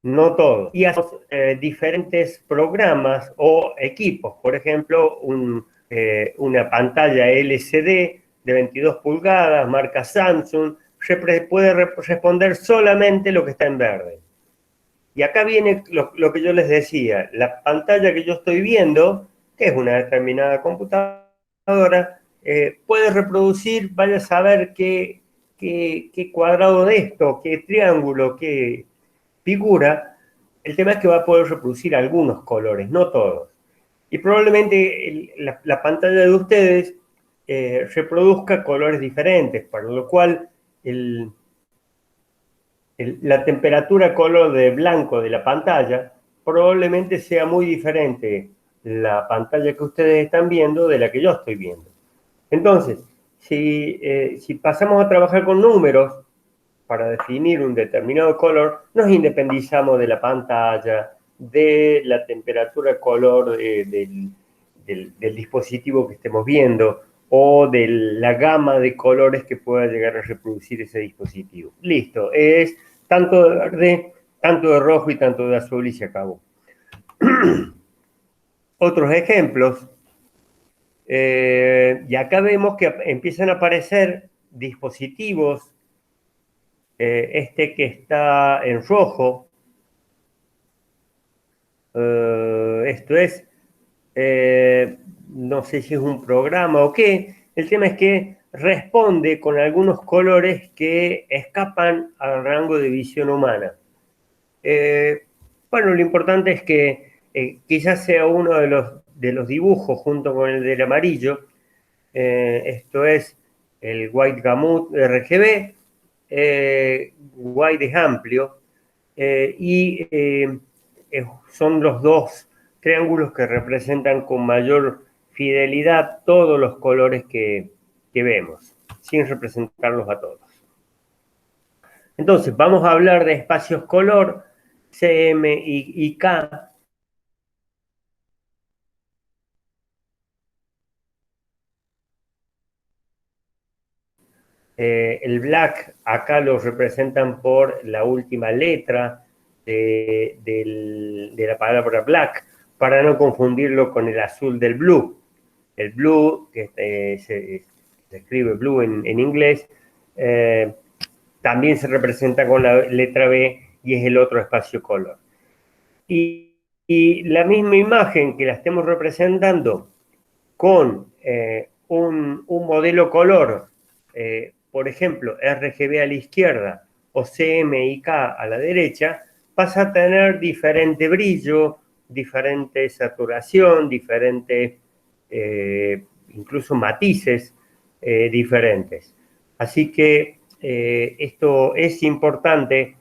No todos. Y hacemos diferentes programas o equipos. Por ejemplo, una pantalla LCD de 22 pulgadas, marca Samsung, puede responder solamente lo que está en verde. Y acá viene lo que yo les decía. La pantalla que yo estoy viendo, que es una determinada computadora, puede reproducir, vaya a saber qué cuadrado de esto, qué triángulo, qué figura. El tema es que va a poder reproducir algunos colores, no todos. Y probablemente la pantalla de ustedes reproduzca colores diferentes, para lo cual la temperatura color de blanco de la pantalla probablemente sea muy diferente la pantalla que ustedes están viendo de la que yo estoy viendo. Entonces, si pasamos a trabajar con números para definir un determinado color, nos independizamos de la pantalla, de la temperatura color del dispositivo que estemos viendo o de la gama de colores que pueda llegar a reproducir ese dispositivo. Listo, es tanto de verde, tanto de rojo y tanto de azul y se acabó. Otros ejemplos, y acá vemos que empiezan a aparecer dispositivos, este que está en rojo, esto es, no sé si es un programa o qué, el tema es que responde con algunos colores que escapan al rango de visión humana. Bueno, lo importante es que quizás sea uno de los dibujos junto con el del amarillo, esto es el White Gamut RGB, White es amplio, y son los dos triángulos que representan con mayor fidelidad todos los colores que vemos, sin representarlos a todos. Entonces, vamos a hablar de espacios color, CM y K. El black acá lo representan por la última letra de la palabra black, para no confundirlo con el azul del blue. El blue, que se escribe blue en inglés, también se representa con la letra B y es el otro espacio color. Y la misma imagen que la estemos representando con un modelo color, por ejemplo, RGB a la izquierda o CMYK a la derecha, pasa a tener diferente brillo, diferente saturación, diferente incluso matices diferentes. Así que esto es importante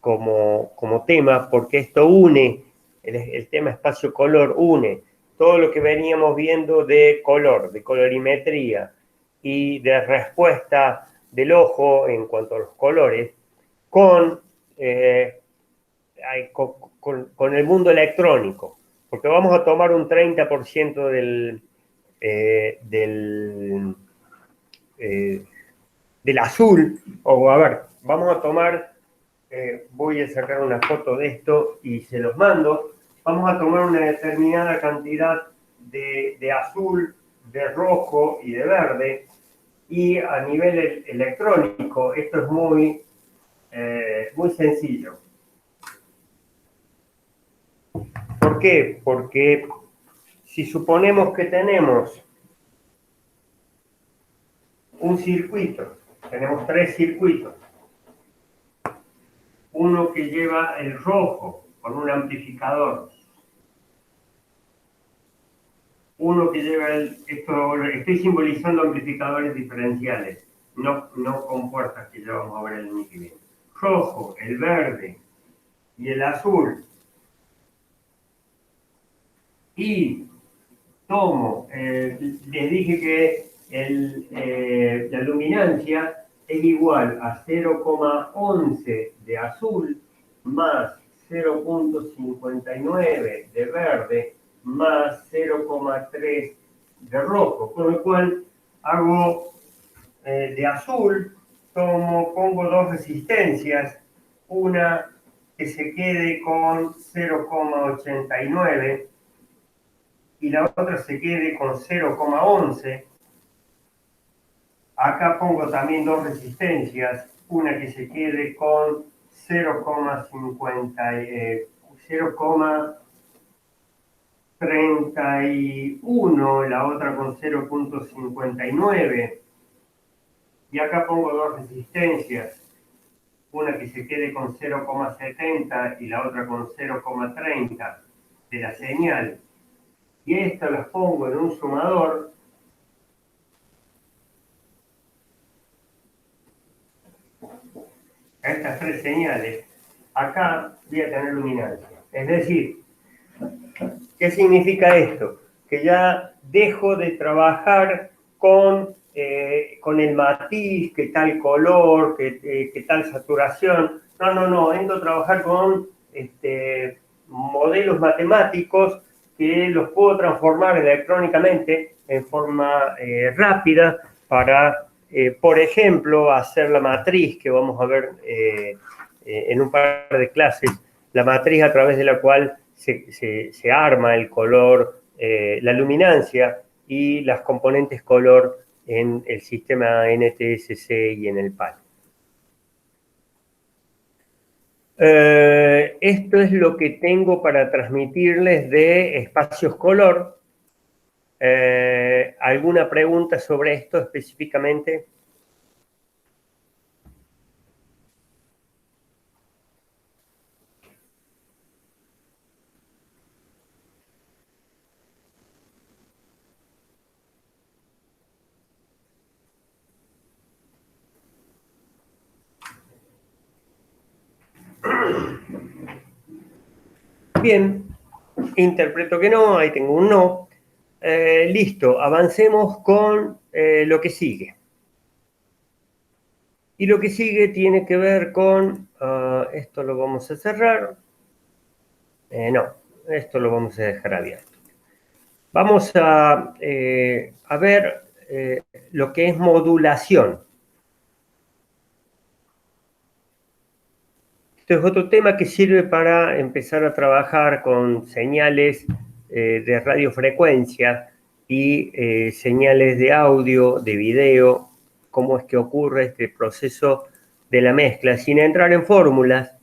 como tema, porque esto une, el tema espacio-color une todo lo que veníamos viendo de color, de colorimetría y de respuesta del ojo en cuanto a los colores, con el mundo electrónico, porque vamos a tomar un 30% del azul, o a ver, vamos a tomar, voy a sacar una foto de esto y se los mando, vamos a tomar una determinada cantidad de azul, de rojo y de verde, y a nivel electrónico esto es muy sencillo. ¿Por qué? Porque si suponemos que tenemos un circuito, tenemos 3 circuitos, uno que lleva el rojo con un amplificador, uno que lleva estoy simbolizando amplificadores diferenciales, no con puertas, que ya vamos a ver el año que viene. Rojo, el verde y el azul. Y tomo, les dije que la luminancia es igual a 0,11 de azul más 0,59 de verde más 0,3 de rojo, con lo cual hago de azul, pongo 2 resistencias, una que se quede con 0,89 y la otra se quede con 0,11. Acá pongo también 2 resistencias, una que se quede con 0,31, la otra con 0,59. Y acá pongo 2 resistencias, una que se quede con 0,70 y la otra con 0,30 de la señal. Y estas las pongo en un sumador. A estas 3 señales, acá voy a tener luminancia. Es decir, ¿qué significa esto? Que ya dejo de trabajar con el matiz, qué tal color, qué tal saturación. No, entro a trabajar con modelos matemáticos que los puedo transformar electrónicamente en forma rápida para, por ejemplo, hacer la matriz que vamos a ver en un par de clases, la matriz a través de la cual se arma el color, la luminancia y las componentes color en el sistema NTSC y en el PAL. Esto es lo que tengo para transmitirles de espacios color. ¿Alguna pregunta sobre esto específicamente? Bien, interpreto que no, ahí tengo un no. Listo, avancemos con lo que sigue. Y lo que sigue tiene que ver con, esto lo vamos a cerrar. No, esto lo vamos a dejar abierto. Vamos a ver lo que es modulación. Este es otro tema que sirve para empezar a trabajar con señales de radiofrecuencia y señales de audio, de video, cómo es que ocurre este proceso de la mezcla, sin entrar en fórmulas,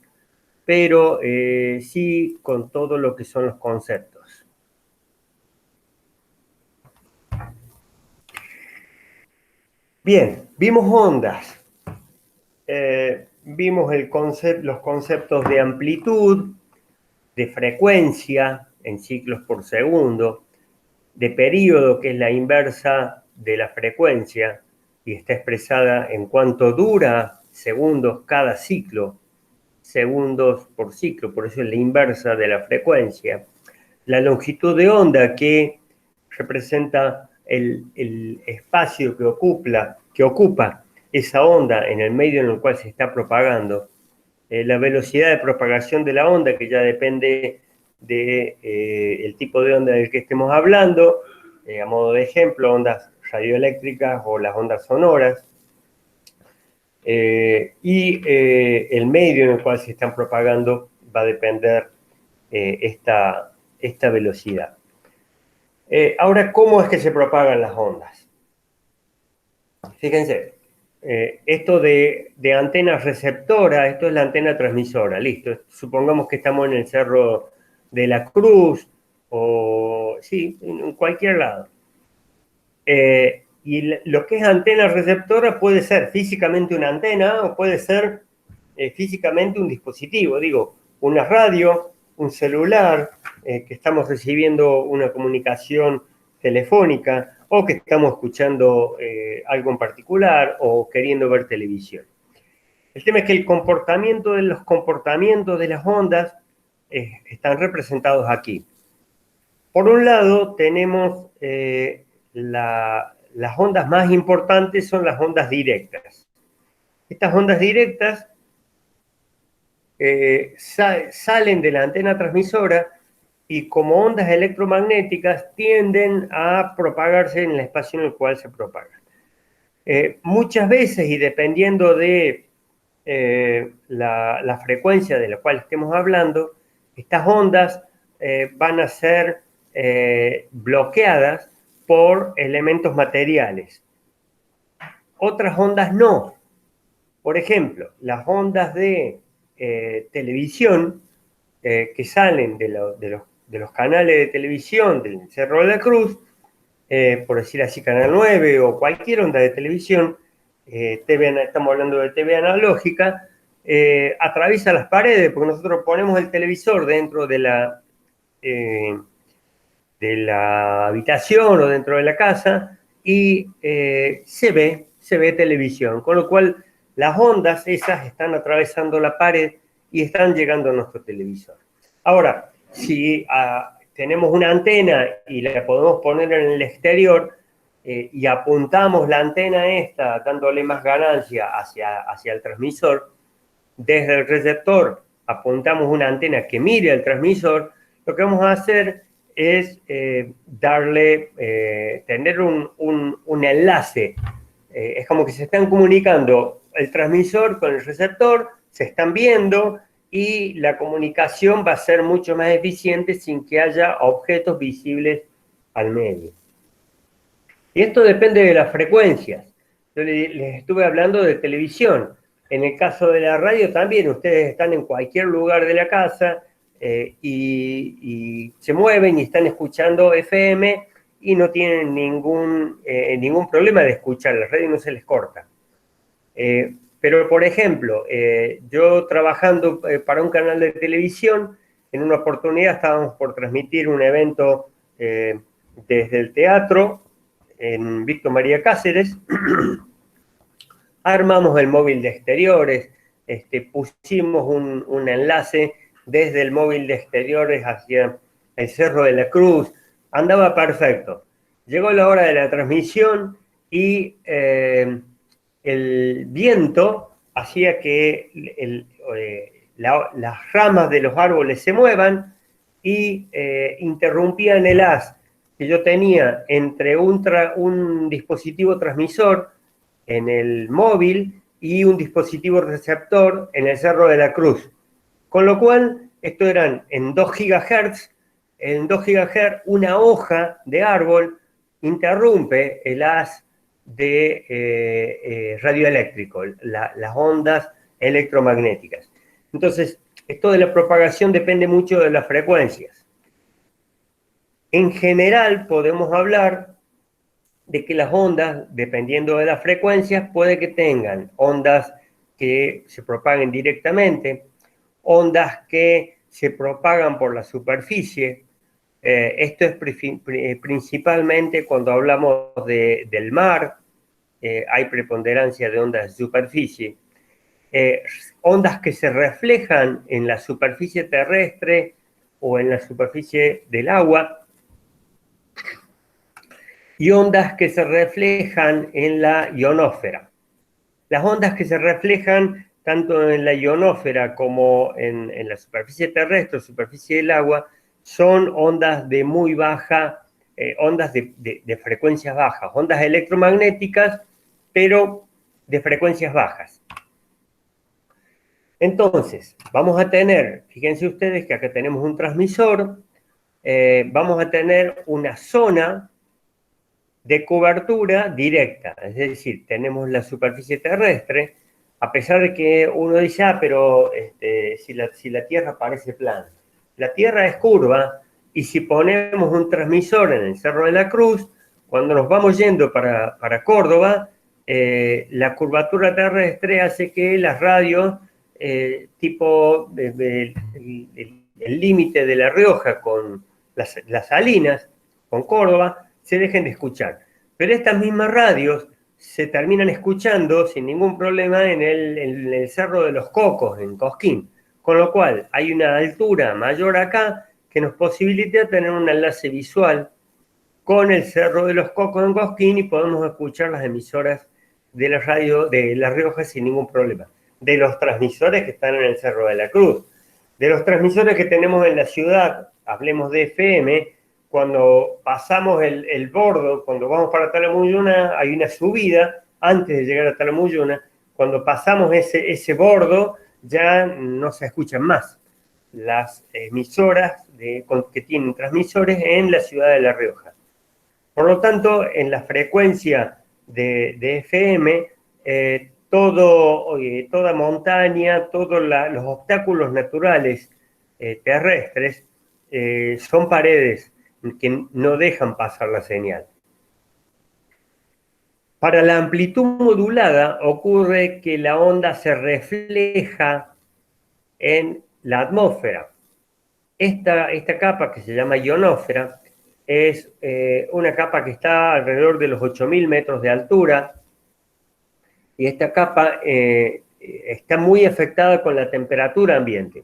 pero sí con todo lo que son los conceptos. Bien, vimos ondas. Vimos los conceptos de amplitud, de frecuencia en ciclos por segundo, de período, que es la inversa de la frecuencia, y está expresada en cuánto dura segundos cada ciclo, segundos por ciclo, por eso es la inversa de la frecuencia. La longitud de onda, que representa el espacio que ocupa esa onda en el medio en el cual se está propagando. La velocidad de propagación de la onda, que ya depende del tipo de onda del que estemos hablando, a modo de ejemplo, ondas radioeléctricas o las ondas sonoras, y el medio en el cual se están propagando va a depender esta velocidad. Ahora, ¿cómo es que se propagan las ondas? Fíjense, esto de antena receptora, esto es la antena transmisora, listo. Supongamos que estamos en el Cerro de la Cruz, o sí, en cualquier lado. Y lo que es antena receptora puede ser físicamente una antena o puede ser físicamente un dispositivo, digo, una radio, un celular, que estamos recibiendo una comunicación telefónica o que estamos escuchando algo en particular o queriendo ver televisión. El tema es que el comportamiento de los comportamientos de las ondas están representados aquí. Por un lado, tenemos las ondas más importantes son las ondas directas. Estas ondas directas salen de la antena transmisora y como ondas electromagnéticas tienden a propagarse en el espacio en el cual se propagan. Muchas veces, y dependiendo de la frecuencia de la cual estemos hablando, estas ondas van a ser bloqueadas por elementos materiales. Otras ondas no. Por ejemplo, las ondas de televisión que salen de los canales de televisión del Cerro de la Cruz, por decir así, Canal 9 o cualquier onda de televisión, estamos hablando de TV analógica, atraviesa las paredes, porque nosotros ponemos el televisor dentro de la habitación o dentro de la casa y se ve televisión, con lo cual las ondas esas están atravesando la pared y están llegando a nuestro televisor. Ahora, si tenemos una antena y la podemos poner en el exterior y apuntamos la antena esta, dándole más ganancia hacia el transmisor, desde el receptor apuntamos una antena que mire al transmisor, lo que vamos a hacer es tener un enlace. Es como que se están comunicando el transmisor con el receptor, se están viendo y la comunicación va a ser mucho más eficiente sin que haya objetos visibles al medio. Y esto depende de las frecuencias. Yo les estuve hablando de televisión. En el caso de la radio también, ustedes están en cualquier lugar de la casa y se mueven y están escuchando FM y no tienen ningún problema de escuchar, la radio no se les corta. Pero, por ejemplo, yo trabajando para un canal de televisión, en una oportunidad estábamos por transmitir un evento desde el teatro en Víctor María Cáceres. Armamos el móvil de exteriores, pusimos un enlace desde el móvil de exteriores hacia el Cerro de la Cruz, andaba perfecto. Llegó la hora de la transmisión y el viento hacía que las ramas de los árboles se muevan y interrumpían el haz que yo tenía entre un dispositivo transmisor en el móvil y un dispositivo receptor en el Cerro de la Cruz. Con lo cual, esto eran en 2 GHz, una hoja de árbol interrumpe el haz de radioeléctrico, las ondas electromagnéticas. Entonces, esto de la propagación depende mucho de las frecuencias. En general, podemos hablar de que las ondas, dependiendo de las frecuencias, puede que tengan ondas que se propaguen directamente, ondas que se propagan por la superficie. Esto es principalmente cuando hablamos del mar, hay preponderancia de ondas de superficie. Ondas que se reflejan en la superficie terrestre o en la superficie del agua, y ondas que se reflejan en la ionosfera. Las ondas que se reflejan tanto en la ionosfera como en la superficie terrestre o superficie del agua son ondas de muy baja, ondas de frecuencias bajas, ondas electromagnéticas, pero de frecuencias bajas. Entonces, vamos a tener, fíjense ustedes que acá tenemos un transmisor, vamos a tener una zona de cobertura directa, es decir, tenemos la superficie terrestre, a pesar de que uno dice, pero si la Tierra parece plana. La Tierra es curva, y si ponemos un transmisor en el Cerro de la Cruz, cuando nos vamos yendo para Córdoba, la curvatura terrestre hace que las radios, tipo desde el límite de La Rioja con las Salinas, con Córdoba, se dejen de escuchar. Pero estas mismas radios se terminan escuchando sin ningún problema en el Cerro de los Cocos, en Cosquín. Con lo cual, hay una altura mayor acá que nos posibilita tener un enlace visual con el Cerro de los Cocos en Cosquín y podemos escuchar las emisoras de la radio de La Rioja sin ningún problema. De los transmisores que están en el Cerro de la Cruz. De los transmisores que tenemos en la ciudad, hablemos de FM, cuando pasamos el bordo, cuando vamos para Talamuyuna, hay una subida antes de llegar a Talamuyuna. Cuando pasamos ese bordo, ya no se escuchan más las emisoras que tienen transmisores en la ciudad de La Rioja. Por lo tanto, en la frecuencia de FM, toda montaña, todos los obstáculos naturales terrestres son paredes que no dejan pasar la señal. Para la amplitud modulada ocurre que la onda se refleja en la atmósfera. Esta capa, que se llama ionosfera, es una capa que está alrededor de los 8.000 metros de altura, y esta capa está muy afectada con la temperatura ambiente.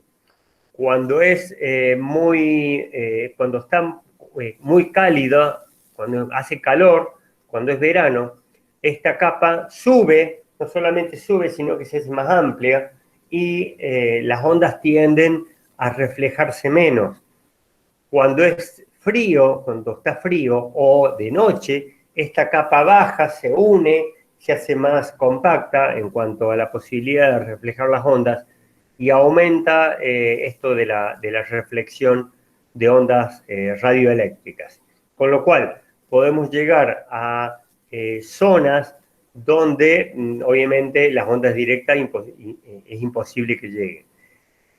Cuando cuando está muy cálida, cuando hace calor, cuando es verano, esta capa sube, no solamente sube, sino que se hace más amplia, y las ondas tienden a reflejarse menos. Cuando es frío, cuando está frío o de noche, esta capa baja, se une, se hace más compacta en cuanto a la posibilidad de reflejar las ondas, y aumenta esto de la reflexión de ondas radioeléctricas. Con lo cual, podemos llegar a zonas donde, obviamente, las ondas directas es imposible que lleguen.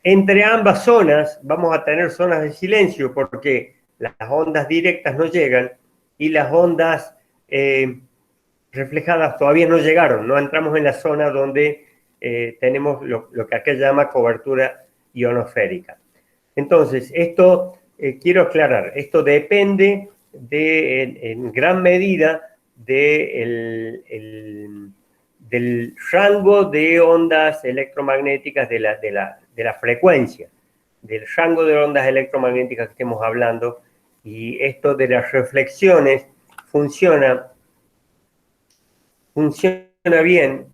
Entre ambas zonas vamos a tener zonas de silencio, porque las ondas directas no llegan y las ondas reflejadas todavía no llegaron. No entramos en la zona donde tenemos lo que acá llama cobertura ionosférica. Entonces, esto quiero aclarar, esto depende en gran medida del rango de ondas electromagnéticas de la frecuencia, del rango de ondas electromagnéticas que estemos hablando, y esto de las reflexiones funciona bien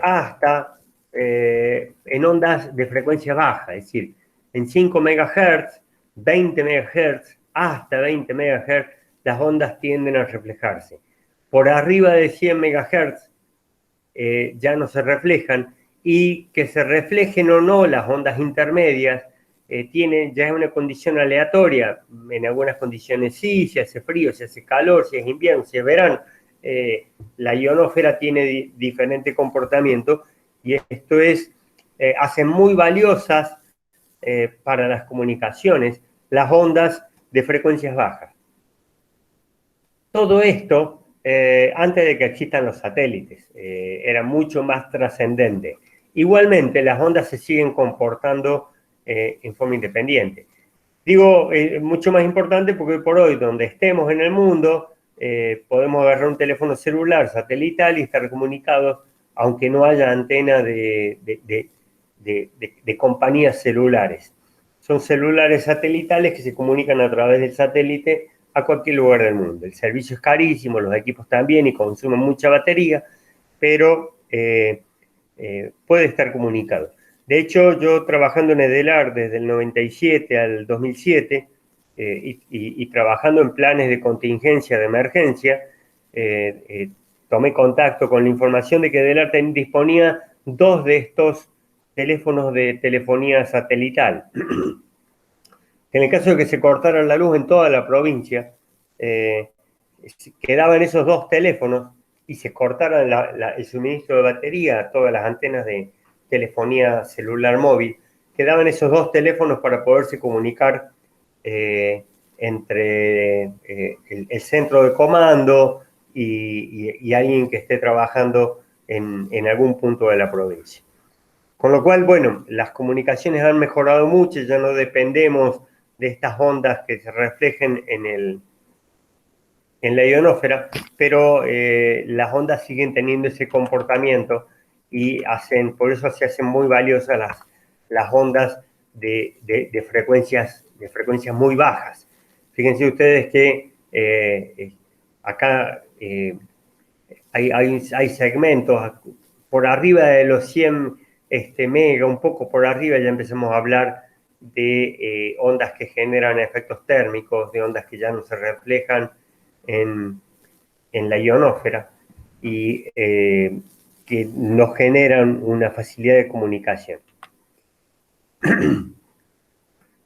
hasta en ondas de frecuencia baja, es decir, en 5 MHz, 20 MHz, hasta 20 MHz, las ondas tienden a reflejarse. Por arriba de 100 MHz ya no se reflejan, y que se reflejen o no las ondas intermedias ya es una condición aleatoria. En algunas condiciones sí, si hace frío, si hace calor, si es invierno, si es verano. La ionosfera tiene diferente comportamiento, y esto hace muy valiosas para las comunicaciones las ondas de frecuencias bajas. Todo esto, antes de que existan los satélites, era mucho más trascendente. Igualmente, las ondas se siguen comportando en forma independiente. Digo, mucho más importante porque hoy por hoy, donde estemos en el mundo, podemos agarrar un teléfono celular satelital y estar comunicados, aunque no haya antena de compañías celulares. Son celulares satelitales que se comunican a través del satélite a cualquier lugar del mundo. El servicio es carísimo, los equipos también y consumen mucha batería, pero puede estar comunicado. De hecho, yo trabajando en Edelar desde el 97 al 2007 y trabajando en planes de contingencia, de emergencia, tomé contacto con la información de que Edelar disponía 2 de estos teléfonos de telefonía satelital. En el caso de que se cortara la luz en toda la provincia, quedaban esos 2 teléfonos y se cortara el suministro de batería a todas las antenas de telefonía celular móvil, quedaban esos 2 teléfonos para poderse comunicar entre el centro de comando y alguien que esté trabajando en algún punto de la provincia. Con lo cual, bueno, las comunicaciones han mejorado mucho, ya no dependemos de estas ondas que se reflejen en la ionosfera, pero las ondas siguen teniendo ese comportamiento y por eso se hacen muy valiosas las ondas de frecuencias muy bajas. Fíjense ustedes que acá hay segmentos por arriba de los 100 mega, un poco por arriba ya empezamos a hablar de ondas que generan efectos térmicos, de ondas que ya no se reflejan en la ionosfera y que nos generan una facilidad de comunicación.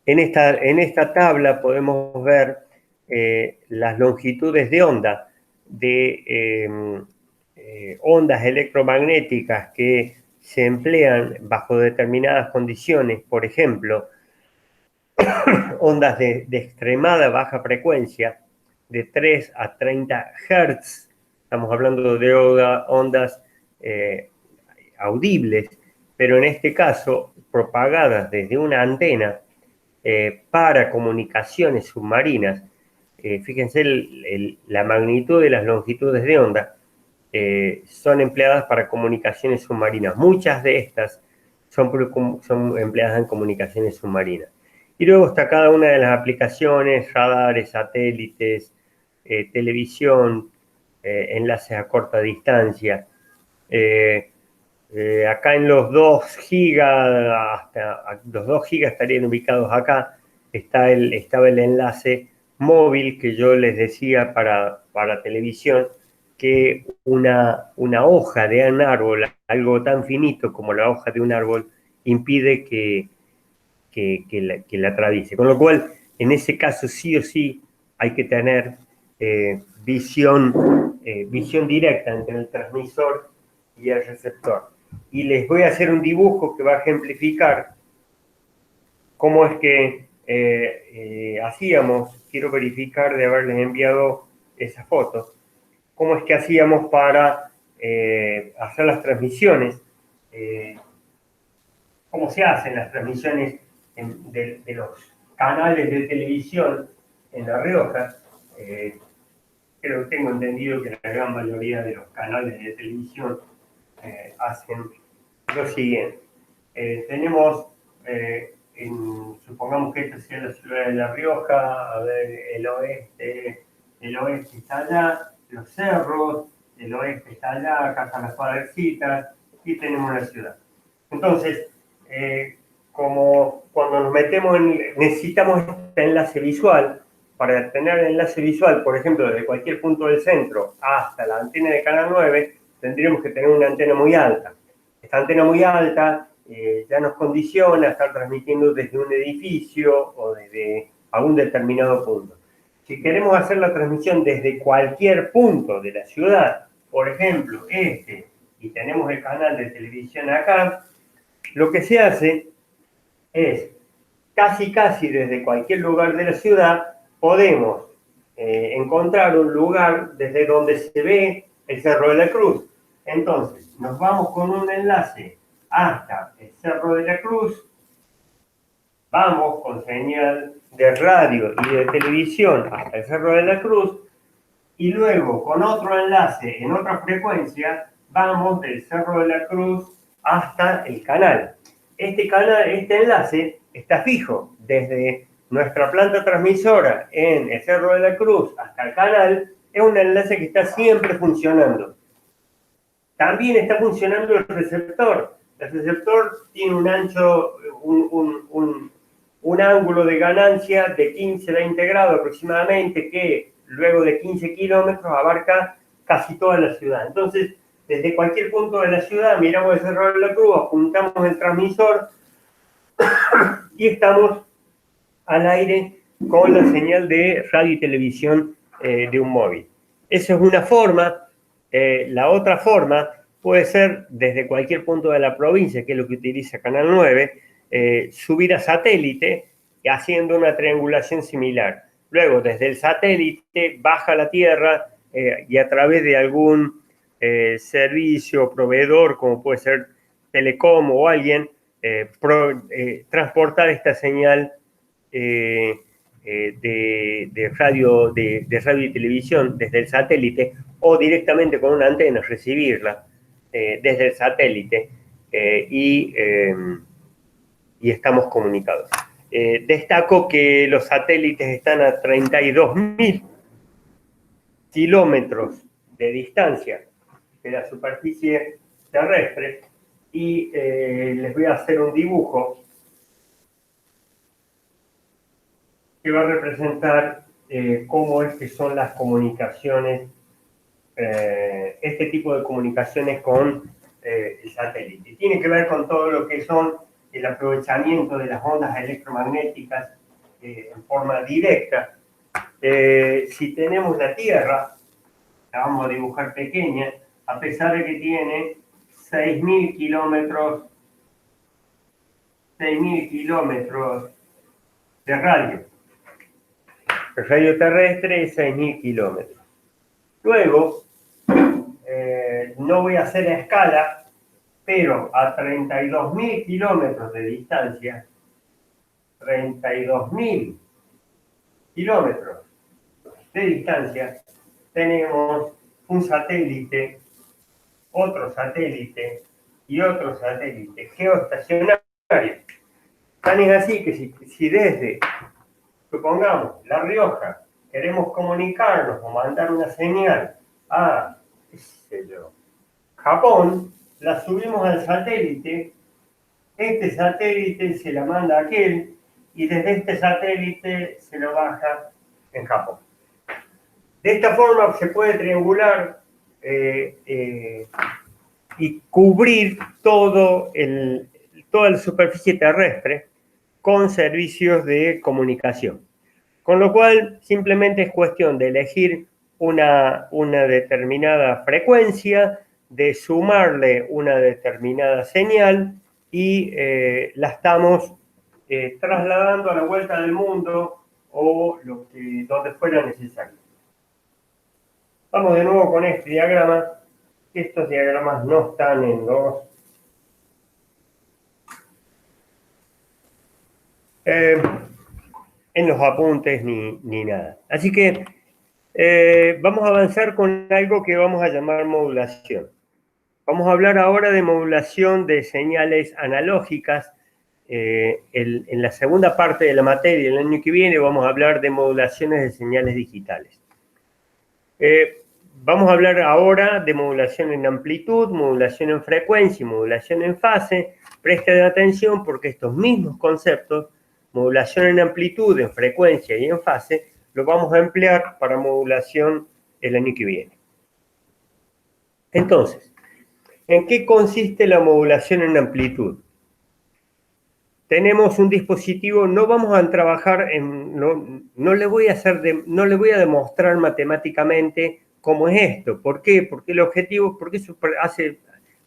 En esta tabla podemos ver las longitudes de onda de ondas electromagnéticas que se emplean bajo determinadas condiciones, por ejemplo, ondas de extremada baja frecuencia, de 3 a 30 Hz, estamos hablando de ondas audibles, pero en este caso propagadas desde una antena para comunicaciones submarinas. Fíjense la magnitud de las longitudes de onda. Son empleadas para comunicaciones submarinas. Muchas de estas son empleadas en comunicaciones submarinas. Y luego está cada una de las aplicaciones, radares, satélites, televisión, enlaces a corta distancia. Acá en los 2 gigas, los 2 gigas estarían ubicados acá, estaba el enlace móvil que yo les decía para televisión, que una hoja de un árbol, algo tan finito como la hoja de un árbol, impide que la atraviese. Con lo cual, en ese caso sí o sí hay que tener visión directa entre el transmisor y el receptor. Y les voy a hacer un dibujo que va a ejemplificar cómo es que hacíamos, quiero verificar de haberles enviado esa foto, cómo es que hacíamos para hacer las transmisiones, cómo se hacen las transmisiones de los canales de televisión en La Rioja. Creo que tengo entendido que la gran mayoría de los canales de televisión hacen lo siguiente. Tenemos, supongamos que esta sea la ciudad de La Rioja, a ver, el oeste está allá, los cerros, el oeste está allá, acá están las cuadrecitas, y tenemos la ciudad. Entonces, como cuando nos metemos necesitamos este enlace visual. Para tener el enlace visual, por ejemplo, desde cualquier punto del centro hasta la antena de Canal 9, tendríamos que tener una antena muy alta. Esta antena muy alta ya nos condiciona a estar transmitiendo desde un edificio o desde algún determinado punto. Si queremos hacer la transmisión desde cualquier punto de la ciudad, por ejemplo, y tenemos el canal de televisión acá, lo que se hace es, casi desde cualquier lugar de la ciudad, podemos encontrar un lugar desde donde se ve el Cerro de la Cruz. Entonces, nos vamos con un enlace hasta el Cerro de la Cruz, vamos con señal de radio y de televisión hasta el Cerro de la Cruz, y luego con otro enlace en otra frecuencia vamos del Cerro de la Cruz hasta el canal. Este enlace está fijo desde nuestra planta transmisora en el Cerro de la Cruz hasta el canal, es un enlace que está siempre funcionando. También está funcionando el receptor. El receptor tiene un ancho, un ángulo de ganancia de 15-20 grados aproximadamente, que luego de 15 kilómetros abarca casi toda la ciudad. Entonces, desde cualquier punto de la ciudad miramos el Cerro de la Cruz, apuntamos el transmisor y estamos al aire con la señal de radio y televisión de un móvil. Esa es una forma. La otra forma puede ser desde cualquier punto de la provincia, que es lo que utiliza Canal 9, subir a satélite haciendo una triangulación similar. Luego, desde el satélite, baja a la Tierra y a través de algún servicio, proveedor, como puede ser Telecom o alguien, transportar esta señal de radio y televisión desde el satélite o directamente con una antena recibirla desde el satélite y estamos comunicados. Destaco que los satélites están a 32.000 kilómetros de distancia de la superficie terrestre y les voy a hacer un dibujo que va a representar cómo es que son las comunicaciones, este tipo de comunicaciones con el satélite. Tiene que ver con todo lo que son el aprovechamiento de las ondas electromagnéticas en forma directa. Si tenemos la Tierra, la vamos a dibujar pequeña, a pesar de que tiene 6.000 kilómetros de radio. El radio terrestre es 6.000 kilómetros. Luego, no voy a hacer a escala, pero a 32.000 kilómetros de distancia, 32.000 kilómetros de distancia, tenemos un satélite, otro satélite y otro satélite geoestacionario. Tan es así que si desde, supongamos, La Rioja, queremos comunicarnos o mandar una señal a, qué sé yo, Japón, la subimos al satélite, este satélite se la manda a aquel y desde este satélite se lo baja en Japón. De esta forma se puede triangular y cubrir toda la superficie terrestre con servicios de comunicación. Con lo cual, simplemente es cuestión de elegir una determinada frecuencia, de sumarle una determinada señal y la estamos trasladando a la vuelta del mundo o donde fuera necesario. Vamos de nuevo con este diagrama. Estos diagramas no están en los apuntes ni nada. Así que vamos a avanzar con algo que vamos a llamar modulación. Vamos a hablar ahora de modulación de señales analógicas. En la segunda parte de la materia, el año que viene, vamos a hablar de modulaciones de señales digitales. Vamos a hablar ahora de modulación en amplitud, modulación en frecuencia y modulación en fase. Presten atención porque estos mismos conceptos, modulación en amplitud, en frecuencia y en fase, los vamos a emplear para modulación el año que viene. Entonces, ¿en qué consiste la modulación en amplitud? Tenemos un dispositivo, no vamos a trabajar no le voy a demostrar matemáticamente cómo es esto. ¿Por qué? Porque eso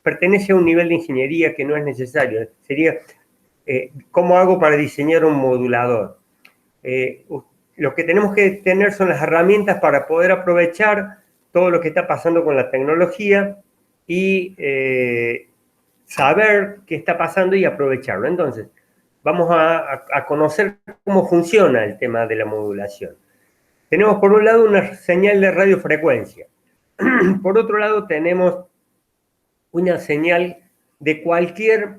pertenece a un nivel de ingeniería que no es necesario. Sería, ¿cómo hago para diseñar un modulador? Lo que tenemos que tener son las herramientas para poder aprovechar todo lo que está pasando con la tecnología y saber qué está pasando y aprovecharlo. Entonces, vamos a conocer cómo funciona el tema de la modulación. Tenemos por un lado una señal de radiofrecuencia. Por otro lado tenemos una señal de cualquier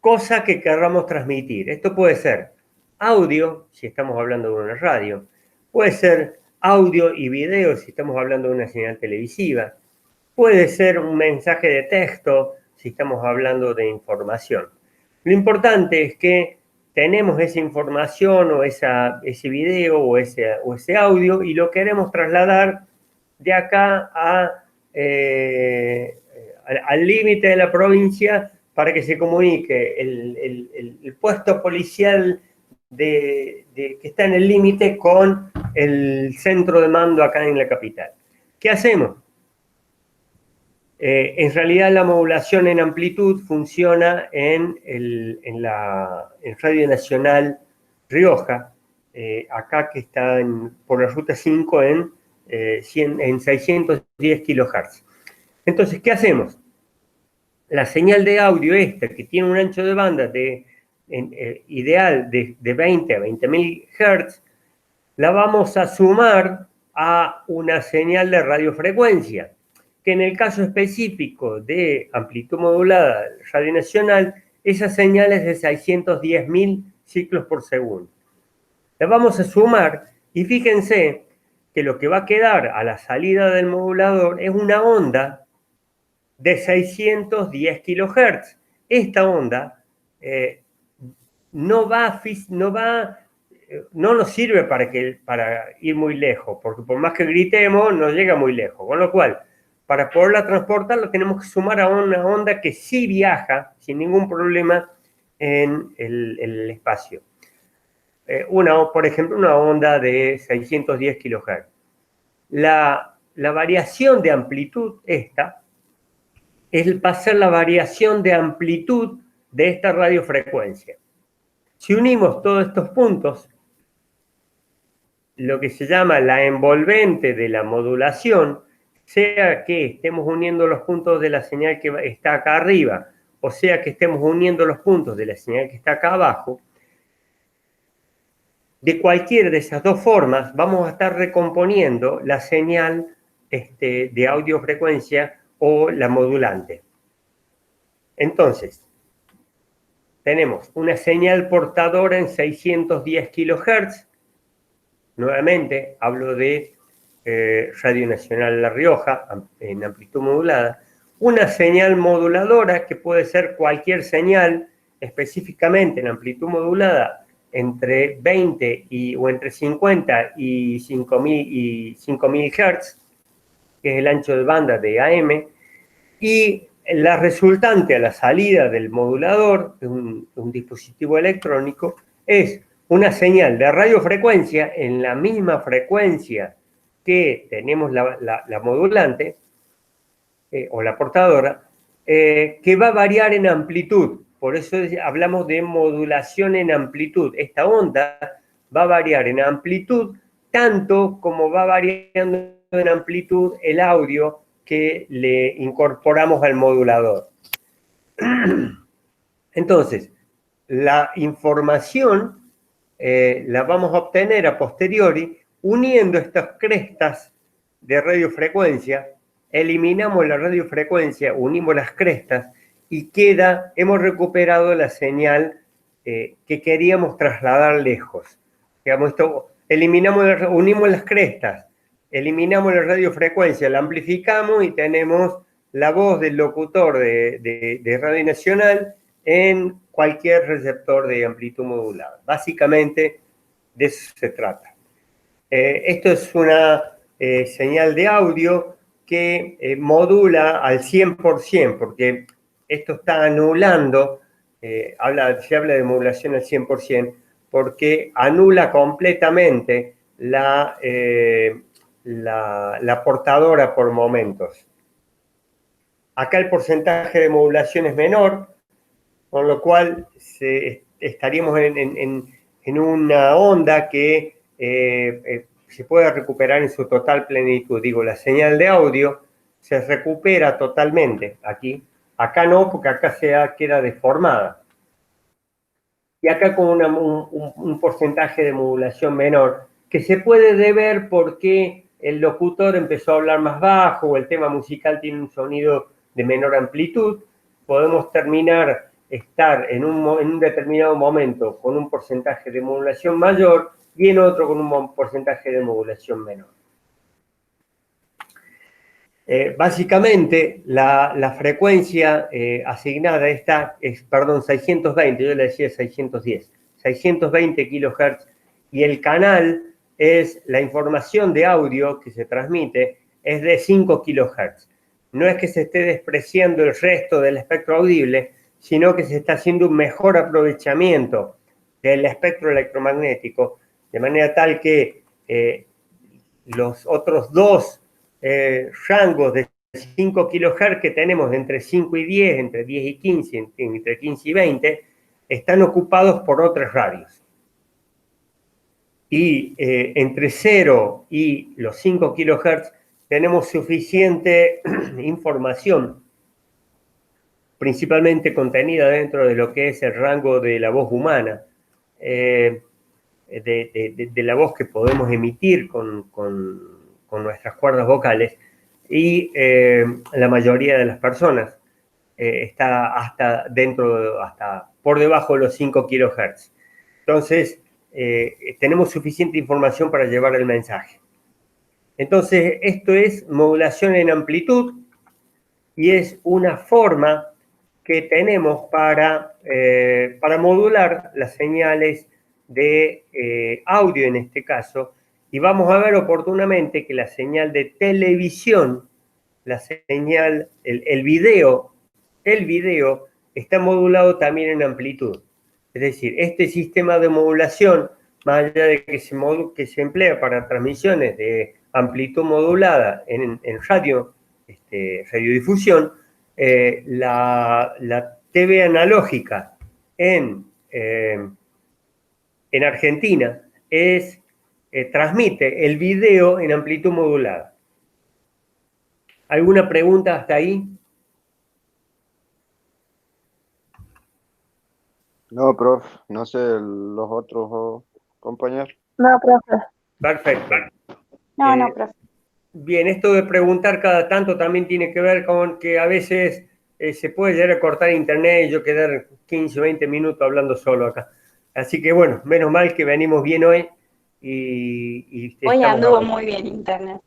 cosa que queramos transmitir. Esto puede ser audio, si estamos hablando de una radio, puede ser audio y video, si estamos hablando de una señal televisiva, puede ser un mensaje de texto, si estamos hablando de información. Lo importante es que tenemos esa información o ese video o ese audio y lo queremos trasladar de acá al límite de la provincia para que se comunique el puesto policial que está en el límite con el centro de mando acá en la capital. ¿Qué hacemos? En realidad la modulación en amplitud funciona en Radio Nacional Rioja, acá que está por la ruta 5 en 610 kHz. Entonces, ¿qué hacemos? La señal de audio esta, que tiene un ancho de banda ideal de 20 a 20.000 Hz, la vamos a sumar a una señal de radiofrecuencia, que en el caso específico de amplitud modulada Radio Nacional, esa señal es de 610.000 ciclos por segundo. La vamos a sumar y fíjense que lo que va a quedar a la salida del modulador es una onda de 610 kHz. Esta onda no nos sirve para ir muy lejos, porque por más que gritemos, no llega muy lejos. Con lo cual, para poderla transportar, lo tenemos que sumar a una onda que sí viaja sin ningún problema en el espacio. Por ejemplo, una onda de 610 kHz. La variación de amplitud esta va a ser la variación de amplitud de esta radiofrecuencia. Si unimos todos estos puntos, lo que se llama la envolvente de la modulación, sea que estemos uniendo los puntos de la señal que está acá arriba, o sea que estemos uniendo los puntos de la señal que está acá abajo, de cualquiera de esas dos formas vamos a estar recomponiendo la señal de audiofrecuencia o la modulante. Entonces, tenemos una señal portadora en 610 kHz. Nuevamente, hablo de Radio Nacional La Rioja, en amplitud modulada. Una señal moduladora, que puede ser cualquier señal, específicamente en amplitud modulada, entre 20 o entre 50 y 5.000 Hz, que es el ancho de banda de AM, y la resultante a la salida del modulador, de un dispositivo electrónico, es una señal de radiofrecuencia en la misma frecuencia que tenemos la modulante o la portadora, que va a variar en amplitud. Por eso hablamos de modulación en amplitud. Esta onda va a variar en amplitud tanto como va variando en amplitud el audio que le incorporamos al modulador. Entonces, la información la vamos a obtener a posteriori uniendo estas crestas de radiofrecuencia, eliminamos la radiofrecuencia, unimos las crestas y hemos recuperado la señal que queríamos trasladar lejos. Digamos, unimos las crestas, eliminamos la radiofrecuencia, la amplificamos y tenemos la voz del locutor de Radio Nacional en cualquier receptor de amplitud modulada. Básicamente, de eso se trata. Esto es una señal de audio que modula al 100%, porque esto está anulando, se habla de modulación al 100%, porque anula completamente la portadora por momentos. Acá el porcentaje de modulación es menor, con lo cual estaríamos en una onda que se puede recuperar en su total plenitud. Digo, la señal de audio se recupera totalmente aquí. Acá no, porque acá queda deformada. Y acá con un porcentaje de modulación menor, que se puede deber porque el locutor empezó a hablar más bajo o el tema musical tiene un sonido de menor amplitud. Podemos estar en un determinado momento con un porcentaje de modulación mayor y en otro con un porcentaje de modulación menor. Básicamente, la frecuencia asignada es, perdón, 620, yo le decía 610, 620 kHz, y el canal es la información de audio que se transmite, es de 5 kHz. No es que se esté despreciando el resto del espectro audible, sino que se está haciendo un mejor aprovechamiento del espectro electromagnético, de manera tal que los otros dos rangos de 5 kHz que tenemos entre 5 y 10, entre 10 y 15, entre 15 y 20, están ocupados por otras radios. Y entre 0 y los 5 kHz tenemos suficiente información, principalmente contenida dentro de lo que es el rango de la voz humana, de la voz que podemos emitir con nuestras cuerdas vocales, y la mayoría de las personas está hasta por debajo de los 5 kHz. Entonces, tenemos suficiente información para llevar el mensaje. Entonces, esto es modulación en amplitud y es una forma que tenemos para modular las señales de audio en este caso, y vamos a ver oportunamente que la señal de televisión, la señal, el video está modulado también en amplitud. Es decir, este sistema de modulación, más allá de que se emplea para transmisiones de amplitud modulada en radiodifusión, la TV analógica en Argentina transmite el video en amplitud modulada. ¿Alguna pregunta hasta ahí? No, profe, no sé los otros compañeros. No, profe. Perfecto. No, profe. Bien, esto de preguntar cada tanto también tiene que ver con que a veces se puede llegar a cortar internet y yo quedar 15 o 20 minutos hablando solo acá. Así que bueno, menos mal que venimos bien hoy. Hoy anduvo muy bien internet.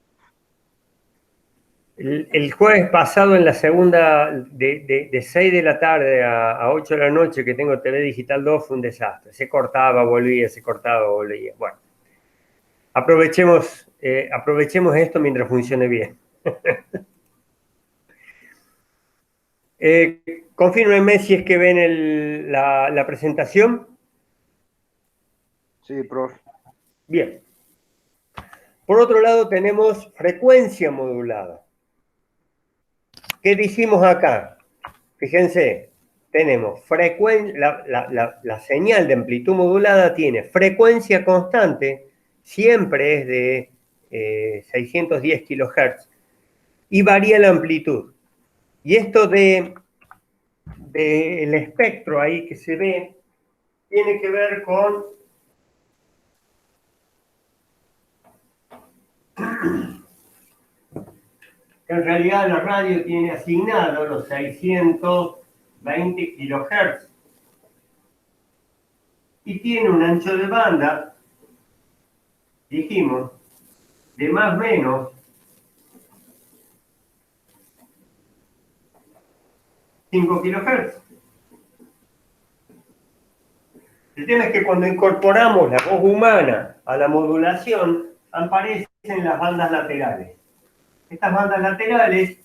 El jueves pasado en la segunda, de 6 de la tarde a 8 de la noche que tengo TV Digital 2 fue un desastre. Se cortaba, volvía, se cortaba, volvía. Bueno, aprovechemos esto mientras funcione bien. Confírmenme si es que ven la presentación. Sí, profe. Bien. Por otro lado tenemos frecuencia modulada. ¿Qué decimos acá? Fíjense, tenemos la señal de amplitud modulada tiene frecuencia constante, siempre es de 610 kHz, y varía la amplitud. Y esto del espectro ahí que se ve, tiene que ver con en realidad la radio tiene asignado los 620 kHz y tiene un ancho de banda, dijimos, de más o menos 5 kHz. El tema es que cuando incorporamos la voz humana a la modulación, aparecen las bandas laterales. Estas bandas laterales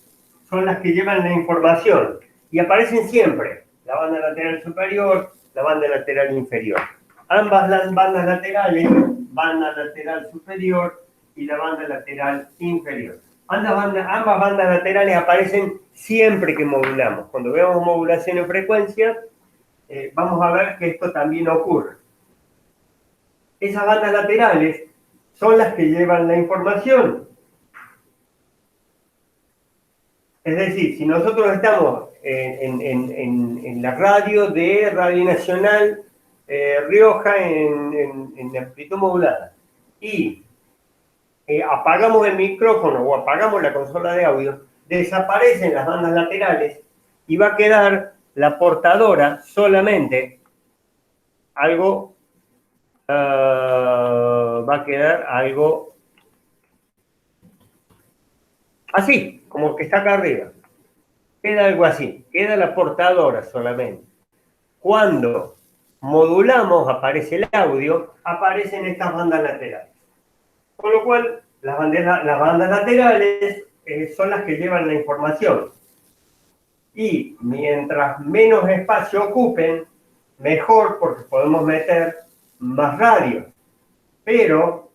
son las que llevan la información y aparecen siempre, la banda lateral superior, la banda lateral inferior. Ambas las bandas laterales, banda lateral superior y la banda lateral inferior. Ambas bandas laterales aparecen siempre que modulamos. Cuando veamos modulación en frecuencia, vamos a ver que esto también ocurre. Esas bandas laterales son las que llevan la información. Es decir, si nosotros estamos en la radio de Radio Nacional Rioja en amplitud modulada y apagamos el micrófono o apagamos la consola de audio, desaparecen las bandas laterales y va a quedar la portadora solamente algo, va a quedar algo así, como que está acá arriba. Queda algo así, queda la portadora solamente. Cuando modulamos, aparece el audio, aparecen estas bandas laterales. Con lo cual, las bandas laterales son las que llevan la información. Y mientras menos espacio ocupen, mejor, porque podemos meter más radio. Pero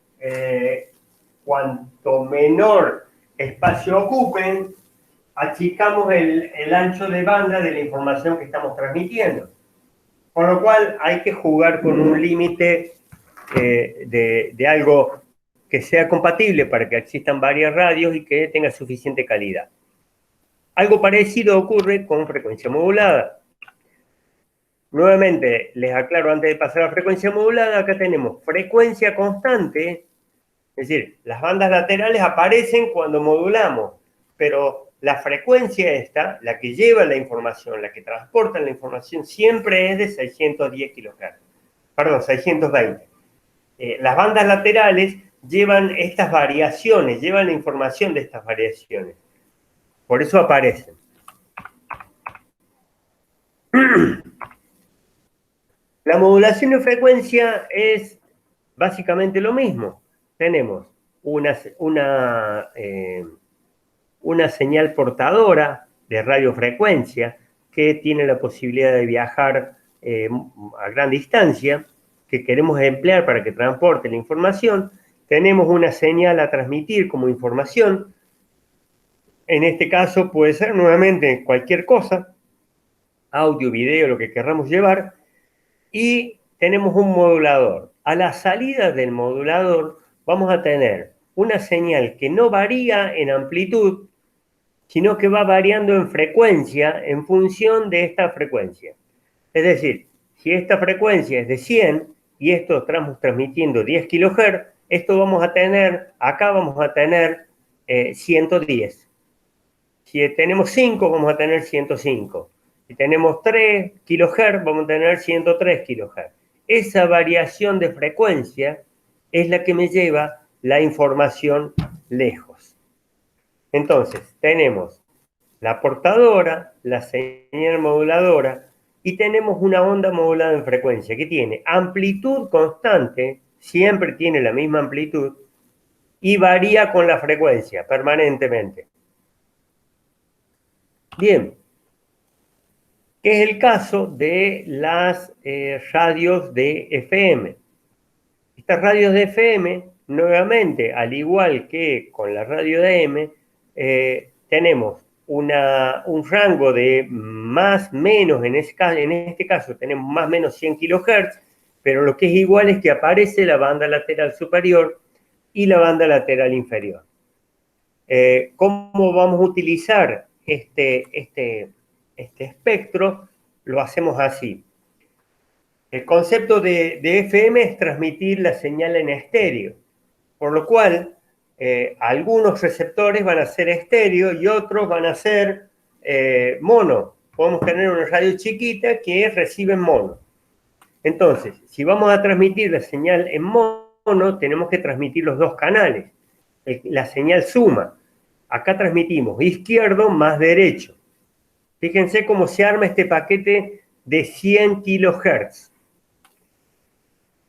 cuanto menor espacio ocupen, achicamos el ancho de banda de la información que estamos transmitiendo. Con lo cual hay que jugar con un límite de algo que sea compatible para que existan varias radios y que tenga suficiente calidad. Algo parecido ocurre con frecuencia modulada. Nuevamente, les aclaro antes de pasar a la frecuencia modulada, acá tenemos frecuencia constante, es decir, las bandas laterales aparecen cuando modulamos, pero la frecuencia esta, la que lleva la información, la que transporta la información, siempre es de 610 kHz. Perdón, 620. Las bandas laterales llevan estas variaciones, llevan la información de estas variaciones. Por eso aparecen. La modulación de frecuencia es básicamente lo mismo. Tenemos una señal portadora de radiofrecuencia que tiene la posibilidad de viajar a gran distancia, que queremos emplear para que transporte la información. Tenemos una señal a transmitir como información. En este caso puede ser nuevamente cualquier cosa, audio, video, lo que querramos llevar. Y tenemos un modulador. A la salida del modulador vamos a tener una señal que no varía en amplitud, sino que va variando en frecuencia en función de esta frecuencia. Es decir, si esta frecuencia es de 100 y esto estamos transmitiendo 10 kHz, acá vamos a tener 110. Si tenemos 5, vamos a tener 105. Si tenemos 3 kHz, vamos a tener 103 kHz. Esa variación de frecuencia es la que me lleva la información lejos. Entonces, tenemos la portadora, la señal moduladora, y tenemos una onda modulada en frecuencia que tiene amplitud constante, siempre tiene la misma amplitud, y varía con la frecuencia permanentemente. Bien, que es el caso de las radios de FM. Estas radios de FM, nuevamente, al igual que con la radio de AM, tenemos un rango de más menos, en este caso tenemos más menos 100 kHz, pero lo que es igual es que aparece la banda lateral superior y la banda lateral inferior. ¿Cómo vamos a utilizar este espectro? Lo hacemos así. El concepto de FM es transmitir la señal en estéreo, por lo cual algunos receptores van a ser estéreo y otros van a ser mono. Podemos tener una radio chiquita que recibe mono. Entonces, si vamos a transmitir la señal en mono, tenemos que transmitir los dos canales. La señal suma. Acá transmitimos izquierdo más derecho. Fíjense cómo se arma este paquete de 100 kHz.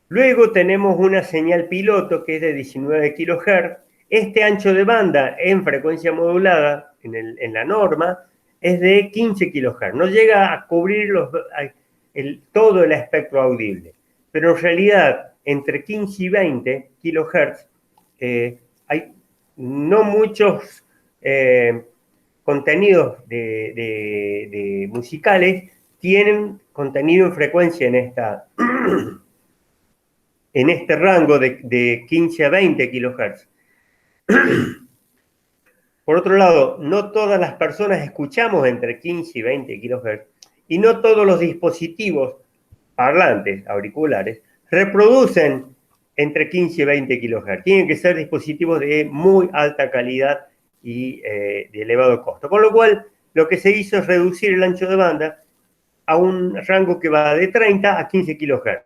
Luego tenemos una señal piloto que es de 19 kHz. Este ancho de banda en frecuencia modulada, en la norma, es de 15 kHz. No llega a cubrir todo el espectro audible. Pero en realidad, entre 15 y 20 kHz, hay no muchos contenidos de musicales tienen contenido en frecuencia en este rango de 15 a 20 kHz. Por otro lado, no todas las personas escuchamos entre 15 y 20 kHz y no todos los dispositivos parlantes, auriculares, reproducen entre 15 y 20 kHz. Tienen que ser dispositivos de muy alta calidad y de elevado costo. Con lo cual, lo que se hizo es reducir el ancho de banda a un rango que va de 30 a 15 kHz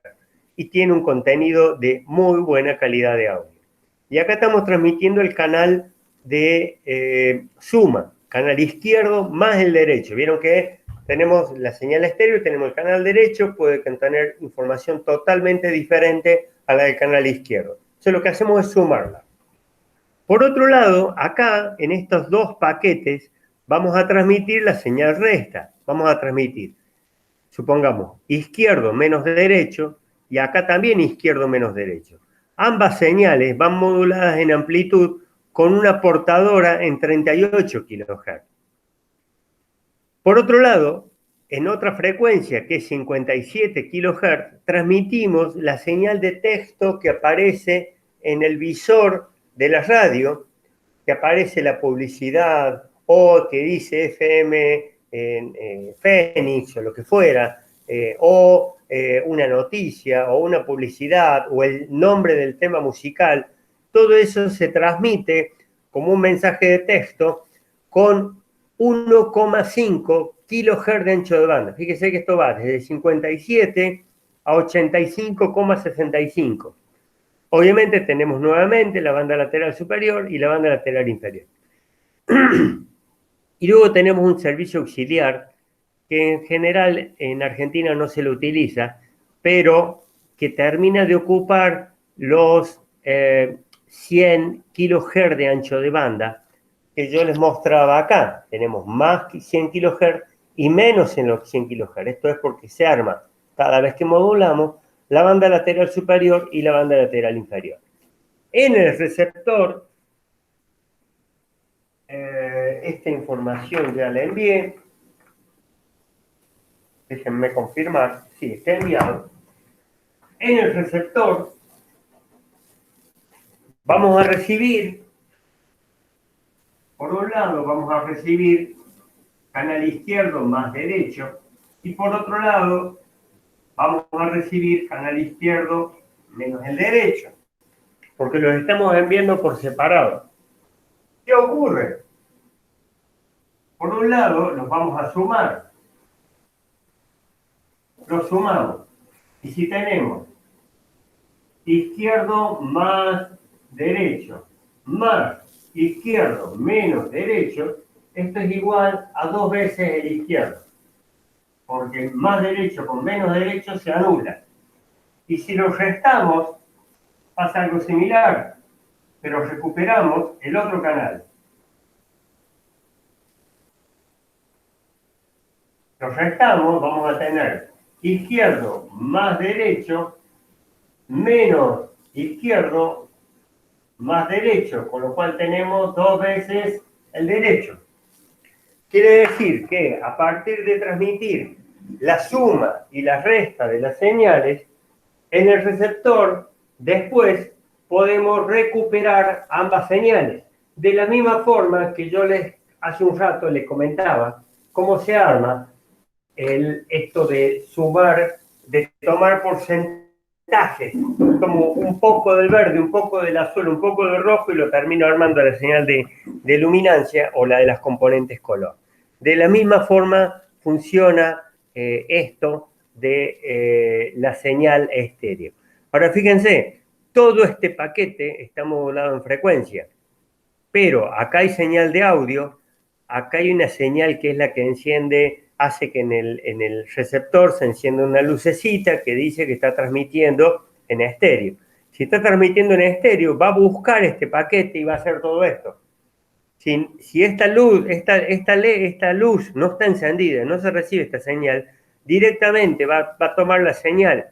y tiene un contenido de muy buena calidad de audio. Y acá estamos transmitiendo el canal de suma, canal izquierdo más el derecho. Vieron que tenemos la señal estéreo, tenemos el canal derecho, puede contener información totalmente diferente a la del canal izquierdo. Entonces lo que hacemos es sumarla. Por otro lado, acá, en estos dos paquetes, vamos a transmitir la señal resta. Vamos a transmitir, supongamos, izquierdo menos derecho, y acá también izquierdo menos derecho. Ambas señales van moduladas en amplitud con una portadora en 38 kHz. Por otro lado, en otra frecuencia, que es 57 kHz, transmitimos la señal de texto que aparece en el visor de la radio, que aparece la publicidad o que dice FM en Fénix o lo que fuera, o una noticia o una publicidad o el nombre del tema musical. Todo eso se transmite como un mensaje de texto con 1,5 kHz de ancho de banda. Fíjese que esto va desde 57 a 85,65. Obviamente tenemos nuevamente la banda lateral superior y la banda lateral inferior. Y luego tenemos un servicio auxiliar que en general en Argentina no se lo utiliza, pero que termina de ocupar los 100 kHz de ancho de banda que yo les mostraba acá. Tenemos más que 100 kHz y menos en los 100 kHz. Esto es porque se arma cada vez que modulamos la banda lateral superior y la banda lateral inferior. En el receptor, esta información ya la envié. Déjenme confirmar. Sí, está enviado. En el receptor vamos a recibir, por un lado vamos a recibir canal izquierdo más derecho y por otro lado vamos a recibir canal izquierdo menos el derecho, porque los estamos enviando por separado. ¿Qué ocurre? Por un lado los vamos a sumar. Los sumamos. Y si tenemos izquierdo más derecho, más izquierdo menos derecho, esto es igual a 2 veces el izquierdo. Porque más derecho con menos derecho se anula. Y si lo restamos, pasa algo similar, pero recuperamos el otro canal. Lo restamos, vamos a tener izquierdo más derecho, menos izquierdo más derecho, con lo cual tenemos 2 veces el derecho. Quiere decir que a partir de transmitir la suma y la resta de las señales, en el receptor después podemos recuperar ambas señales. De la misma forma que yo hace un rato les comentaba cómo se arma esto de sumar, de tomar porcentajes, como un poco del verde, un poco del azul, un poco del rojo y lo termino armando la señal de luminancia o la de las componentes color. De la misma forma funciona esto de la señal estéreo. Ahora fíjense, todo este paquete está modulado en frecuencia, pero acá hay señal de audio, acá hay una señal que es la que enciende, hace que en el receptor se encienda una lucecita que dice que está transmitiendo en estéreo. Si está transmitiendo en estéreo, va a buscar este paquete y va a hacer todo esto. Si esta luz no está encendida, no se recibe esta señal, directamente va a tomar la señal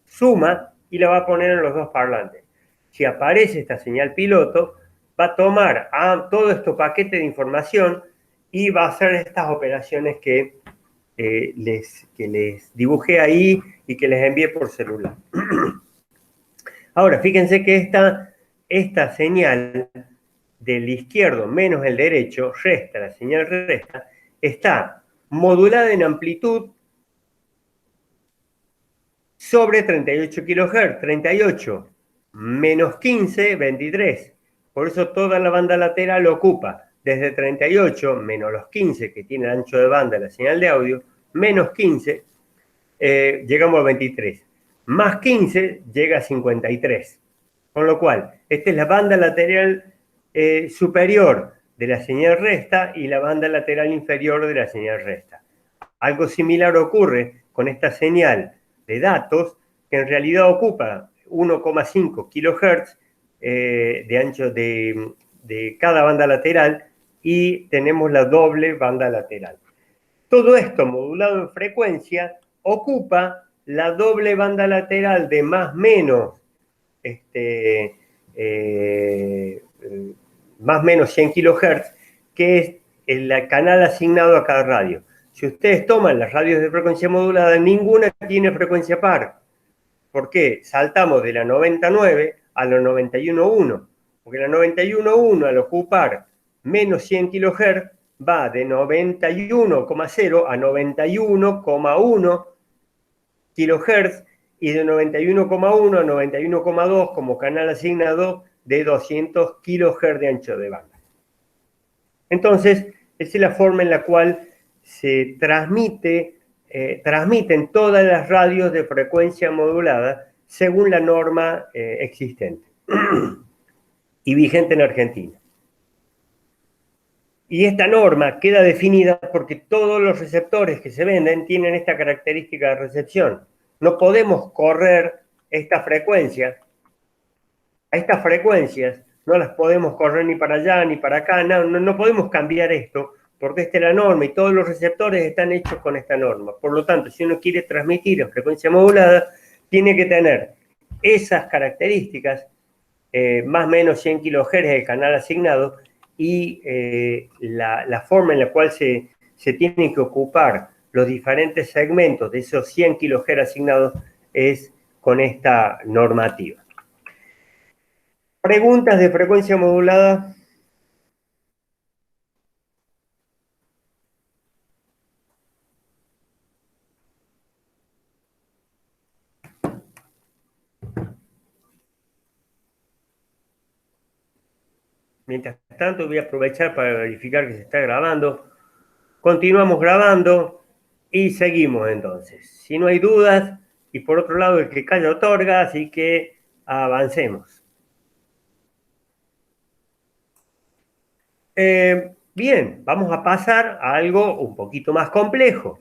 suma y la va a poner en los dos parlantes. Si aparece esta señal piloto, va a tomar todo este paquete de información y va a hacer estas operaciones que les dibujé ahí y que les envié por celular. Ahora, fíjense que esta señal del izquierdo menos el derecho, resta, la señal resta, está modulada en amplitud sobre 38 kHz, 38 menos 15, 23. Por eso toda la banda lateral ocupa desde 38 menos los 15 que tiene el ancho de banda la señal de audio, menos 15, llegamos a 23. Más 15 llega a 53. Con lo cual, esta es la banda lateral superior de la señal resta y la banda lateral inferior de la señal resta. Algo similar ocurre con esta señal de datos, que en realidad ocupa 1,5 kHz de ancho de cada banda lateral, y tenemos la doble banda lateral. Todo esto modulado en frecuencia ocupa la doble banda lateral de más menos 100 kHz, que es el canal asignado a cada radio. Si ustedes toman las radios de frecuencia modulada, ninguna tiene frecuencia par. ¿Por qué? Saltamos de la 99 a la 91.1, porque la 91.1 al ocupar menos 100 kHz va de 91,0 a 91,1 kHz, y de 91,1 a 91,2 como canal asignado de 200 kHz de ancho de banda. Entonces, esa es la forma en la cual se transmiten todas las radios de frecuencia modulada según la norma existente y vigente en Argentina. Y esta norma queda definida porque todos los receptores que se venden tienen esta característica de recepción. No podemos correr esta frecuencia. A estas frecuencias no las podemos correr ni para allá ni para acá. No podemos cambiar esto porque esta es la norma y todos los receptores están hechos con esta norma. Por lo tanto, si uno quiere transmitir en frecuencia modulada, tiene que tener esas características, más o menos 100 kHz el canal asignado, y la forma en la cual se tienen que ocupar los diferentes segmentos de esos 100 kHz asignados es con esta normativa. ¿Preguntas de frecuencia modulada? Mientras tanto, voy a aprovechar para verificar que se está grabando. Continuamos grabando y seguimos entonces. Si no hay dudas, y por otro lado, el que calla otorga, así que avancemos. Bien, vamos a pasar a algo un poquito más complejo.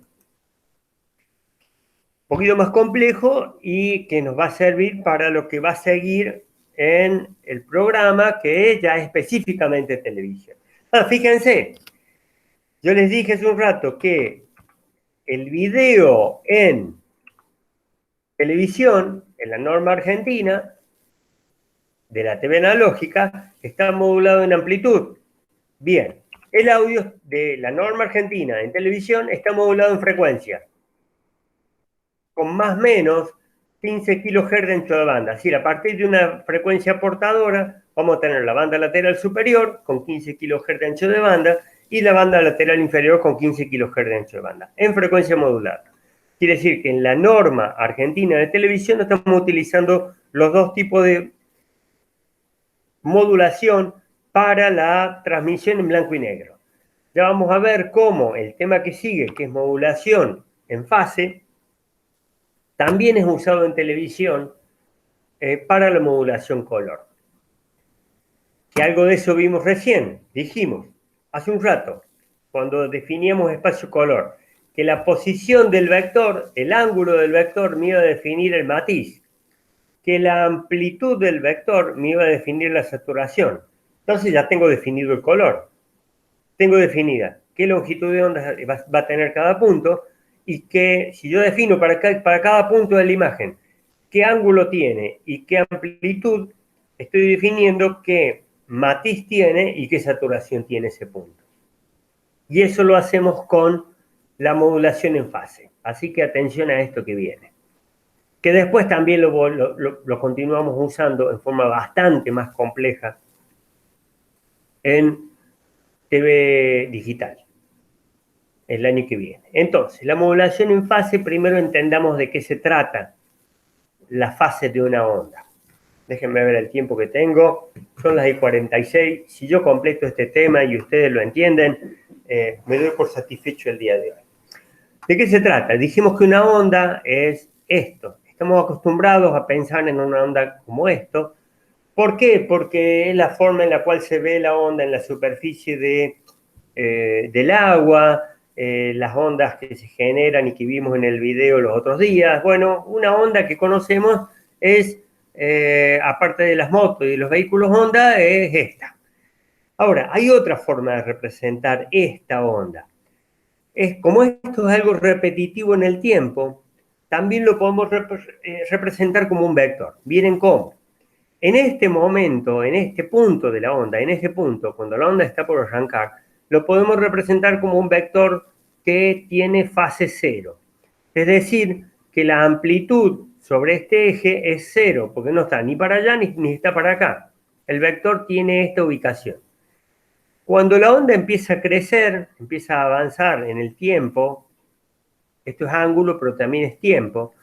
Un poquito más complejo y que nos va a servir para lo que va a seguir en el programa, que ya es específicamente televisión. Fíjense, yo les dije hace un rato que el video en televisión, en la norma argentina de la TV analógica, está modulado en amplitud. Bien, el audio de la norma argentina en televisión está modulado en frecuencia, con más o menos 15 kHz de ancho de banda. Es decir, a partir de una frecuencia portadora, vamos a tener la banda lateral superior con 15 kHz de ancho de banda y la banda lateral inferior con 15 kHz de ancho de banda, en frecuencia modulada. Quiere decir que en la norma argentina de televisión estamos utilizando los dos tipos de modulación para la transmisión en blanco y negro. Ya vamos a ver cómo el tema que sigue, que es modulación en fase, también es usado en televisión para la modulación color. Que algo de eso vimos recién, dijimos hace un rato, cuando definíamos espacio color, que la posición del vector, el ángulo del vector me iba a definir el matiz, que la amplitud del vector me iba a definir la saturación. Entonces ya tengo definido el color. Tengo definida qué longitud de onda va a tener cada punto, y que si yo defino para cada punto de la imagen qué ángulo tiene y qué amplitud, estoy definiendo qué matiz tiene y qué saturación tiene ese punto. Y eso lo hacemos con la modulación en fase. Así que atención a esto que viene. Que después también lo continuamos usando en forma bastante más compleja en TV digital el año que viene. Entonces, la modulación en fase, primero entendamos de qué se trata la fase de una onda. Déjenme ver el tiempo que tengo. Son las 46. Si yo completo este tema y ustedes lo entienden, me doy por satisfecho el día de hoy. ¿De qué se trata? Dijimos que una onda es esto. Estamos acostumbrados a pensar en una onda como esto. ¿Por qué? Porque es la forma en la cual se ve la onda en la superficie del agua, las ondas que se generan y que vimos en el video los otros días. Bueno, una onda que conocemos es, aparte de las motos y de los vehículos Honda, es esta. Ahora, hay otra forma de representar esta onda. Como esto es algo repetitivo en el tiempo, también lo podemos representar como un vector. ¿Miren cómo? En este momento, en este punto de la onda, en este punto, cuando la onda está por arrancar, lo podemos representar como un vector que tiene fase cero. Es decir, que la amplitud sobre este eje es cero, porque no está ni para allá ni está para acá. El vector tiene esta ubicación. Cuando la onda empieza a crecer, empieza a avanzar en el tiempo, esto es ángulo, pero también es tiempo.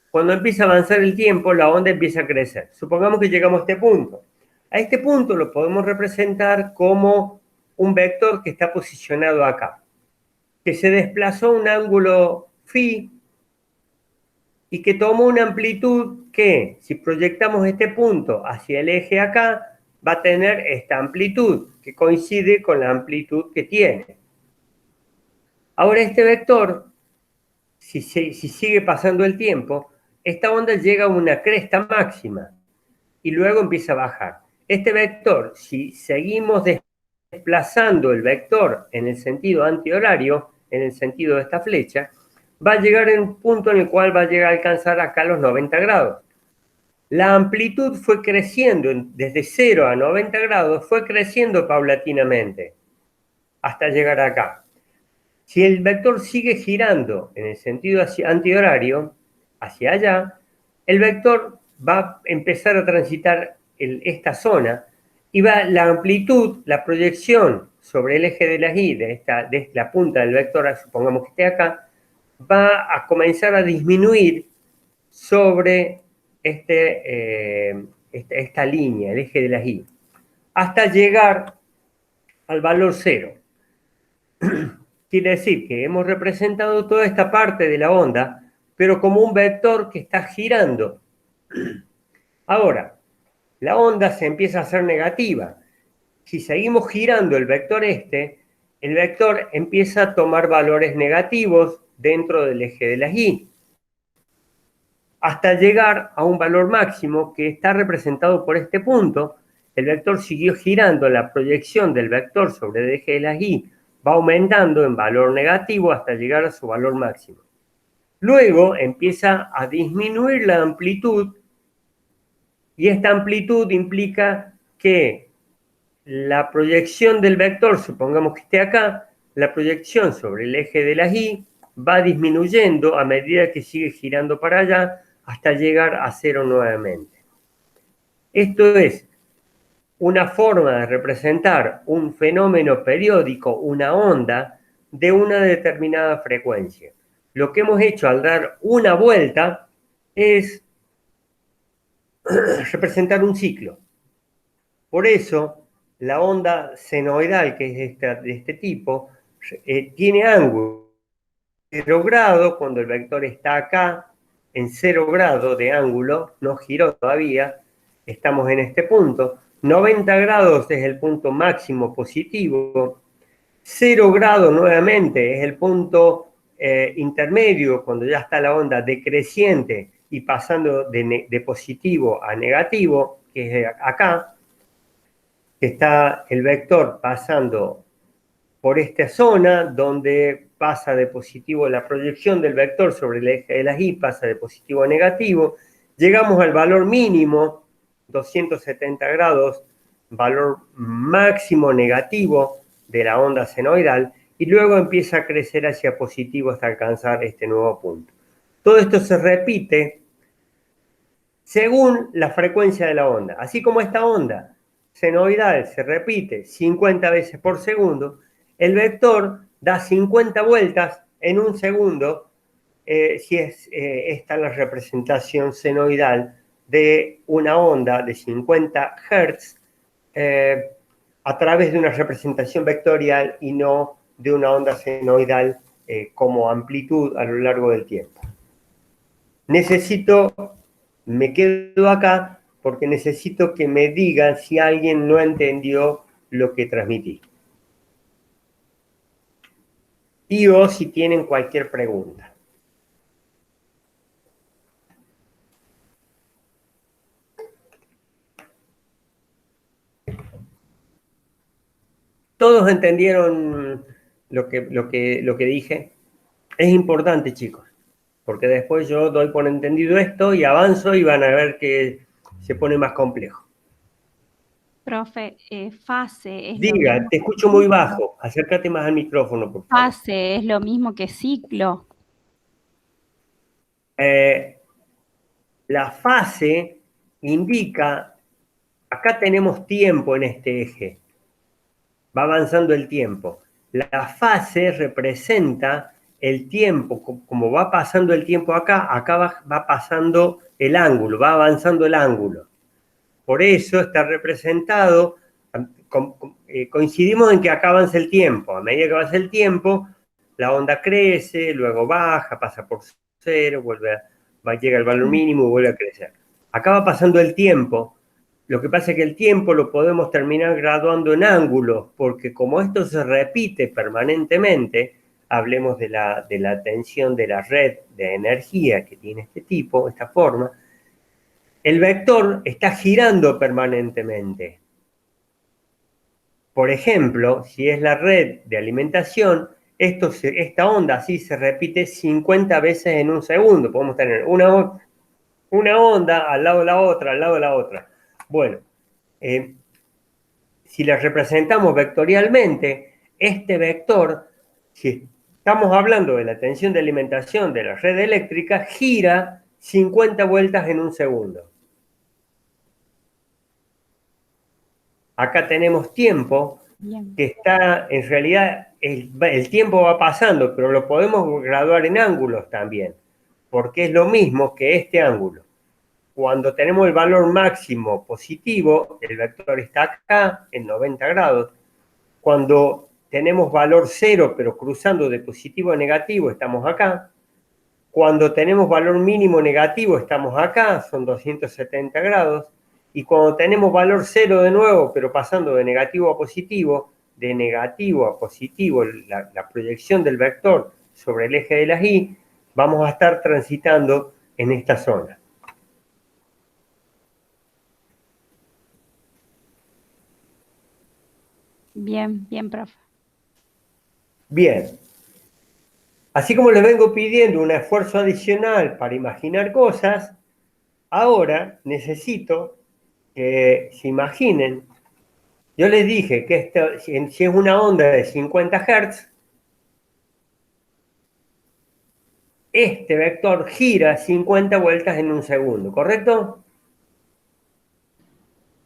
Cuando empieza a avanzar el tiempo, la onda empieza a crecer. Supongamos que llegamos a este punto. A este punto lo podemos representar como un vector que está posicionado acá, que se desplazó un ángulo phi y que tomó una amplitud que, si proyectamos este punto hacia el eje acá, va a tener esta amplitud, que coincide con la amplitud que tiene. Ahora este vector, si sigue pasando el tiempo, esta onda llega a una cresta máxima y luego empieza a bajar. Este vector, si seguimos desplazando el vector en el sentido antihorario, en el sentido de esta flecha, va a llegar en un punto en el cual va a llegar a alcanzar acá los 90 grados. La amplitud fue creciendo desde 0 a 90 grados, fue creciendo paulatinamente hasta llegar acá. Si el vector sigue girando en el sentido antihorario, hacia allá, el vector va a empezar a transitar esta zona y la amplitud, la proyección sobre el eje de la Y, de la punta del vector, supongamos que esté acá, va a comenzar a disminuir sobre esta línea, el eje de la Y, hasta llegar al valor 0. Quiere decir que hemos representado toda esta parte de la onda, pero como un vector que está girando. Ahora, la onda se empieza a hacer negativa. Si seguimos girando el vector el vector empieza a tomar valores negativos dentro del eje de la Y, hasta llegar a un valor máximo que está representado por este punto. El vector siguió girando, la proyección del vector sobre el eje de la Y va aumentando en valor negativo hasta llegar a su valor máximo. Luego empieza a disminuir la amplitud y esta amplitud implica que la proyección del vector, supongamos que esté acá, la proyección sobre el eje de la Y va disminuyendo a medida que sigue girando para allá hasta llegar a 0 nuevamente. Esto es una forma de representar un fenómeno periódico, una onda, de una determinada frecuencia. Lo que hemos hecho al dar una vuelta es representar un ciclo. Por eso, la onda senoidal, que es de este tipo, tiene ángulo 0 grado cuando el vector está acá, en 0 grado de ángulo, no giró todavía, estamos en este punto. 90 grados es el punto máximo positivo, 0 grado nuevamente es el punto intermedio, cuando ya está la onda decreciente y pasando de positivo a negativo, que es acá, que está el vector pasando por esta zona, donde pasa de positivo la proyección del vector sobre el eje de la Y, pasa de positivo a negativo, llegamos al valor mínimo, 270 grados, valor máximo negativo de la onda senoidal, y luego empieza a crecer hacia positivo hasta alcanzar este nuevo punto. Todo esto se repite según la frecuencia de la onda. Así como esta onda senoidal se repite 50 veces por segundo, el vector da 50 vueltas en un segundo, si es esta la representación senoidal de una onda de 50 Hz a través de una representación vectorial y no de una onda senoidal como amplitud a lo largo del tiempo. Me quedo acá porque necesito que me digan si alguien no entendió lo que transmití. Y o si tienen cualquier pregunta. ¿Todos entendieron lo que dije? Es importante, chicos, porque después yo doy por entendido esto y avanzo y van a ver que se pone más complejo. Profe, fase es lo Diga, mismo te que escucho muy ciclo. bajo. Acércate más al micrófono, por favor. Fase es lo mismo que ciclo. La fase indica, acá tenemos tiempo en este eje, va avanzando el tiempo. La fase representa el tiempo, como va pasando el tiempo acá va pasando el ángulo, va avanzando el ángulo. Por eso está representado, coincidimos en que acá avanza el tiempo. A medida que avanza el tiempo, la onda crece, luego baja, pasa por cero, llega al valor mínimo y vuelve a crecer. Acá va pasando el tiempo. Lo que pasa es que el tiempo lo podemos terminar graduando en ángulos, porque como esto se repite permanentemente, hablemos de la tensión de la red de energía que tiene este tipo, esta forma, el vector está girando permanentemente. Por ejemplo, si es la red de alimentación, esta onda así se repite 50 veces en un segundo. Podemos tener una onda al lado de la otra, al lado de la otra. Bueno, si la representamos vectorialmente, este vector, si estamos hablando de la tensión de alimentación de la red eléctrica, gira 50 vueltas en un segundo. Acá tenemos tiempo que está, en realidad, el tiempo va pasando, pero lo podemos graduar en ángulos también, porque es lo mismo que este ángulo. Cuando tenemos el valor máximo positivo, el vector está acá, en 90 grados. Cuando tenemos valor cero, pero cruzando de positivo a negativo, estamos acá. Cuando tenemos valor mínimo negativo, estamos acá, son 270 grados. Y cuando tenemos valor cero de nuevo, pero pasando de negativo a positivo, la proyección del vector sobre el eje de las Y, vamos a estar transitando en esta zona. Bien, bien, profe. Bien. Así como les vengo pidiendo un esfuerzo adicional para imaginar cosas, ahora necesito que se imaginen. Yo les dije que si es una onda de 50 Hz, este vector gira 50 vueltas en un segundo, ¿correcto?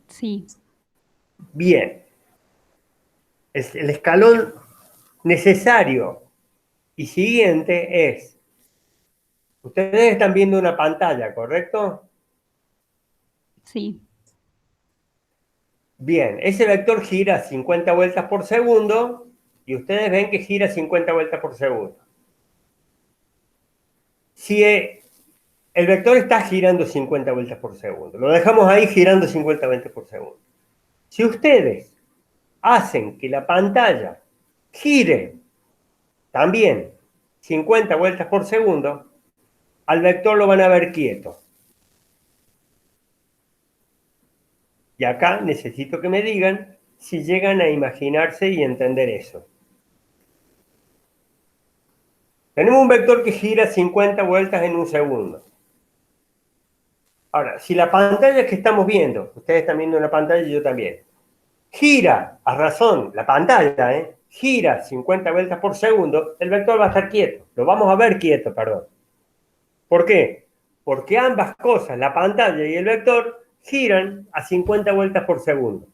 Sí. Bien. El escalón necesario y siguiente es, ustedes están viendo una pantalla, ¿correcto? Sí. Bien, ese vector gira 50 vueltas por segundo y ustedes ven que gira 50 vueltas por segundo. Si el vector está girando 50 vueltas por segundo, lo dejamos ahí girando 50 vueltas por segundo. Si ustedes hacen que la pantalla gire también 50 vueltas por segundo, al vector lo van a ver quieto. Y acá necesito que me digan si llegan a imaginarse y entender eso. Tenemos un vector que gira 50 vueltas en un segundo. Ahora, si la pantalla que estamos viendo, ustedes están viendo una pantalla y yo también, gira a razón, la pantalla, gira 50 vueltas por segundo, el vector va a estar quieto. Lo vamos a ver quieto, perdón. ¿Por qué? Porque ambas cosas, la pantalla y el vector, giran a 50 vueltas por segundo.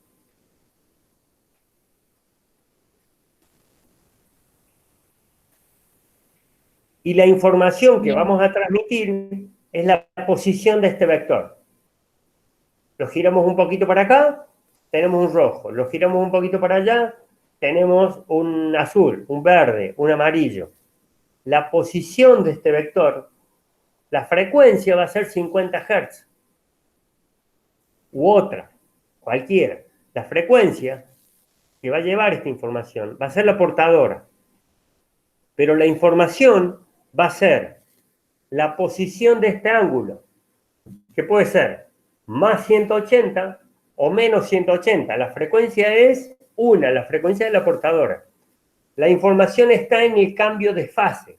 Y la información que vamos a transmitir es la posición de este vector. Lo giramos un poquito para acá, tenemos un rojo. Lo giramos un poquito para allá, tenemos un azul, un verde, un amarillo. La posición de este vector, la frecuencia va a ser 50 Hz. U otra, cualquiera. La frecuencia que va a llevar esta información va a ser la portadora. Pero la información va a ser la posición de este ángulo, que puede ser más 180 o menos 180. La frecuencia es una, la frecuencia de la portadora. La información está en el cambio de fase,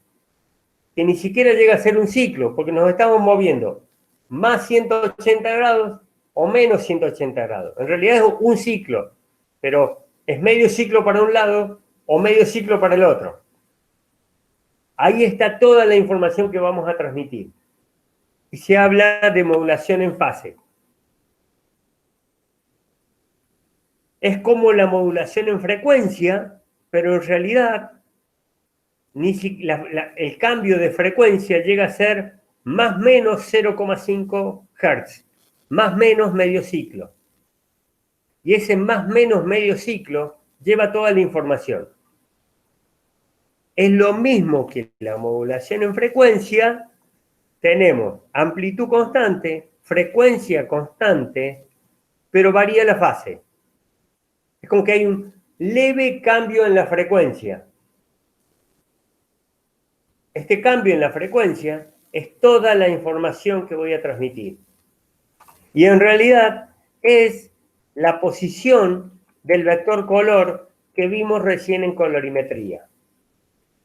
que ni siquiera llega a ser un ciclo, porque nos estamos moviendo más 180 grados o menos 180 grados. En realidad es un ciclo, pero es medio ciclo para un lado o medio ciclo para el otro. Ahí está toda la información que vamos a transmitir. Y se habla de modulación en fase. Es como la modulación en frecuencia, pero en realidad el cambio de frecuencia llega a ser más o menos 0,5 Hz, más o menos medio ciclo. Y ese más o menos medio ciclo lleva toda la información. Es lo mismo que la modulación en frecuencia. Tenemos amplitud constante, frecuencia constante, pero varía la fase. Es como que hay un leve cambio en la frecuencia. Este cambio en la frecuencia es toda la información que voy a transmitir. Y en realidad es la posición del vector color que vimos recién en colorimetría.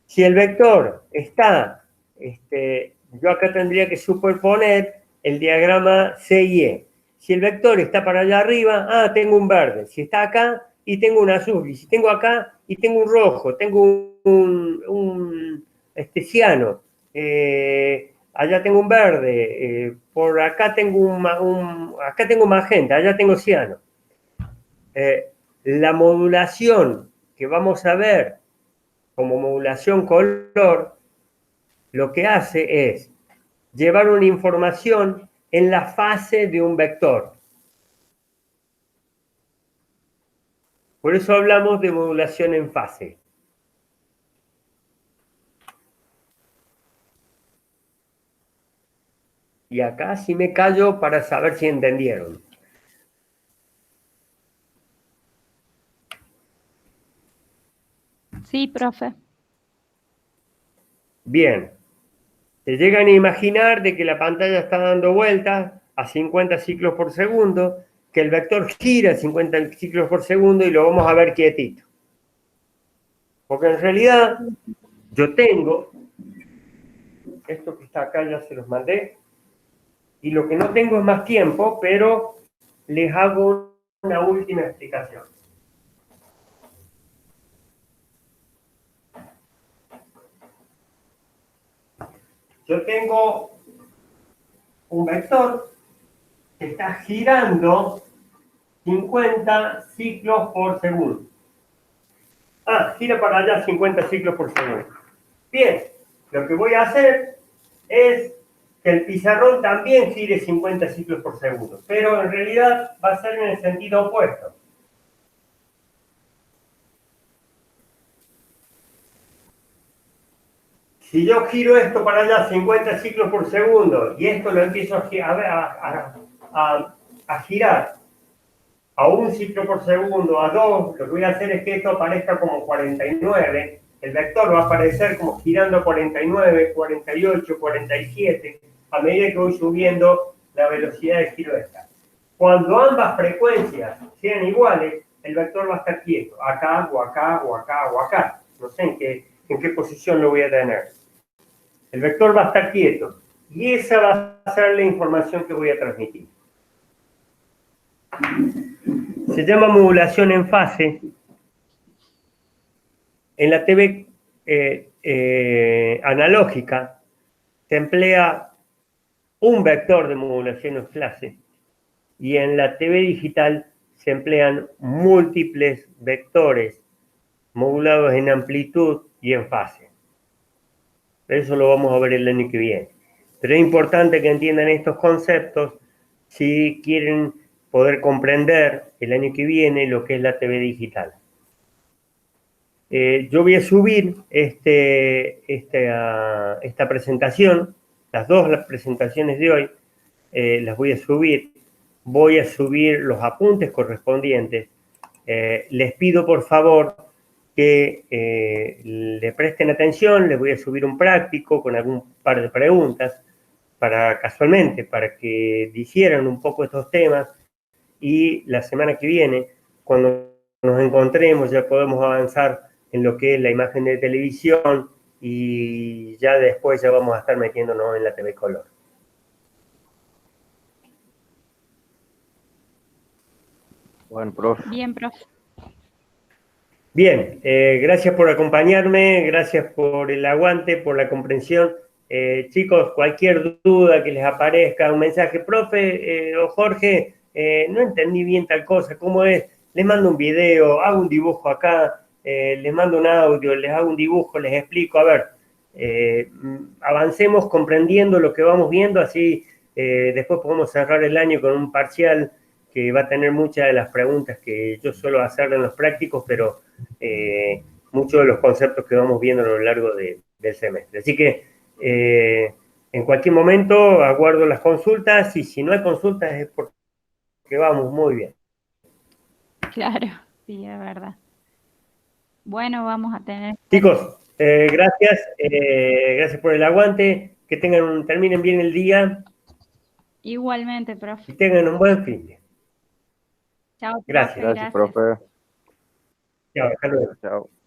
Si el vector está, yo acá tendría que superponer el diagrama C y E. Si el vector está para allá arriba, tengo un verde. Si está acá, y tengo un azul. Y si tengo acá, y tengo un rojo. Tengo un ciano. Allá tengo un verde. Por acá tengo acá tengo magenta. Allá tengo ciano. La modulación que vamos a ver como modulación color, lo que hace es llevar una información en la fase de un vector. Por eso hablamos de modulación en fase. Y acá sí me callo para saber si entendieron. Sí, profe. Bien. Se llegan a imaginar de que la pantalla está dando vueltas a 50 ciclos por segundo, que el vector gira 50 ciclos por segundo y lo vamos a ver quietito. Porque en realidad yo tengo, esto que está acá ya se los mandé, y lo que no tengo es más tiempo, pero les hago una última explicación. Yo tengo un vector que está girando 50 ciclos por segundo. Gira para allá 50 ciclos por segundo. Bien, lo que voy a hacer es que el pizarrón también gire 50 ciclos por segundo, pero en realidad va a ser en el sentido opuesto. Si yo giro esto para allá 50 ciclos por segundo y esto lo empiezo a girar a 1 ciclo por segundo, a 2, lo que voy a hacer es que esto aparezca como 49. El vector va a aparecer como girando 49, 48, 47, a medida que voy subiendo la velocidad de giro de esta. Cuando ambas frecuencias sean iguales, el vector va a estar quieto, acá o acá o acá o acá. No sé en qué posición lo voy a tener. El vector va a estar quieto y esa va a ser la información que voy a transmitir. Se llama modulación en fase. En la TV analógica se emplea un vector de modulación en fase y en la TV digital se emplean múltiples vectores modulados en amplitud y en fase. Eso lo vamos a ver el año que viene. Pero es importante que entiendan estos conceptos si quieren poder comprender el año que viene lo que es la TV digital. Yo voy a subir esta presentación, las dos presentaciones de hoy, las voy a subir. Voy a subir los apuntes correspondientes. Les pido, por favor, que le presten atención. Les voy a subir un práctico con algún par de preguntas para que dijeran un poco estos temas, y la semana que viene, cuando nos encontremos, ya podemos avanzar en lo que es la imagen de televisión, y ya después ya vamos a estar metiéndonos en la TV color. Bueno, profe. Bien, profe. Bien, gracias por acompañarme, gracias por el aguante, por la comprensión. Chicos, cualquier duda que les aparezca, un mensaje, profe o Jorge, no entendí bien tal cosa, ¿cómo es? Les mando un video, hago un dibujo acá, les mando un audio, les hago un dibujo, les explico. A ver, avancemos comprendiendo lo que vamos viendo, así después podemos cerrar el año con un parcial que va a tener muchas de las preguntas que yo suelo hacer en los prácticos, pero muchos de los conceptos que vamos viendo a lo largo del semestre. Así que en cualquier momento aguardo las consultas, y si no hay consultas es porque vamos muy bien. Claro, sí, es verdad. Bueno, vamos a tener... Chicos, gracias por el aguante, que terminen bien el día. Igualmente, profe. Y tengan un buen fin de. Chao, profe. Gracias. Gracias, profe. Chao, hasta luego. Chao.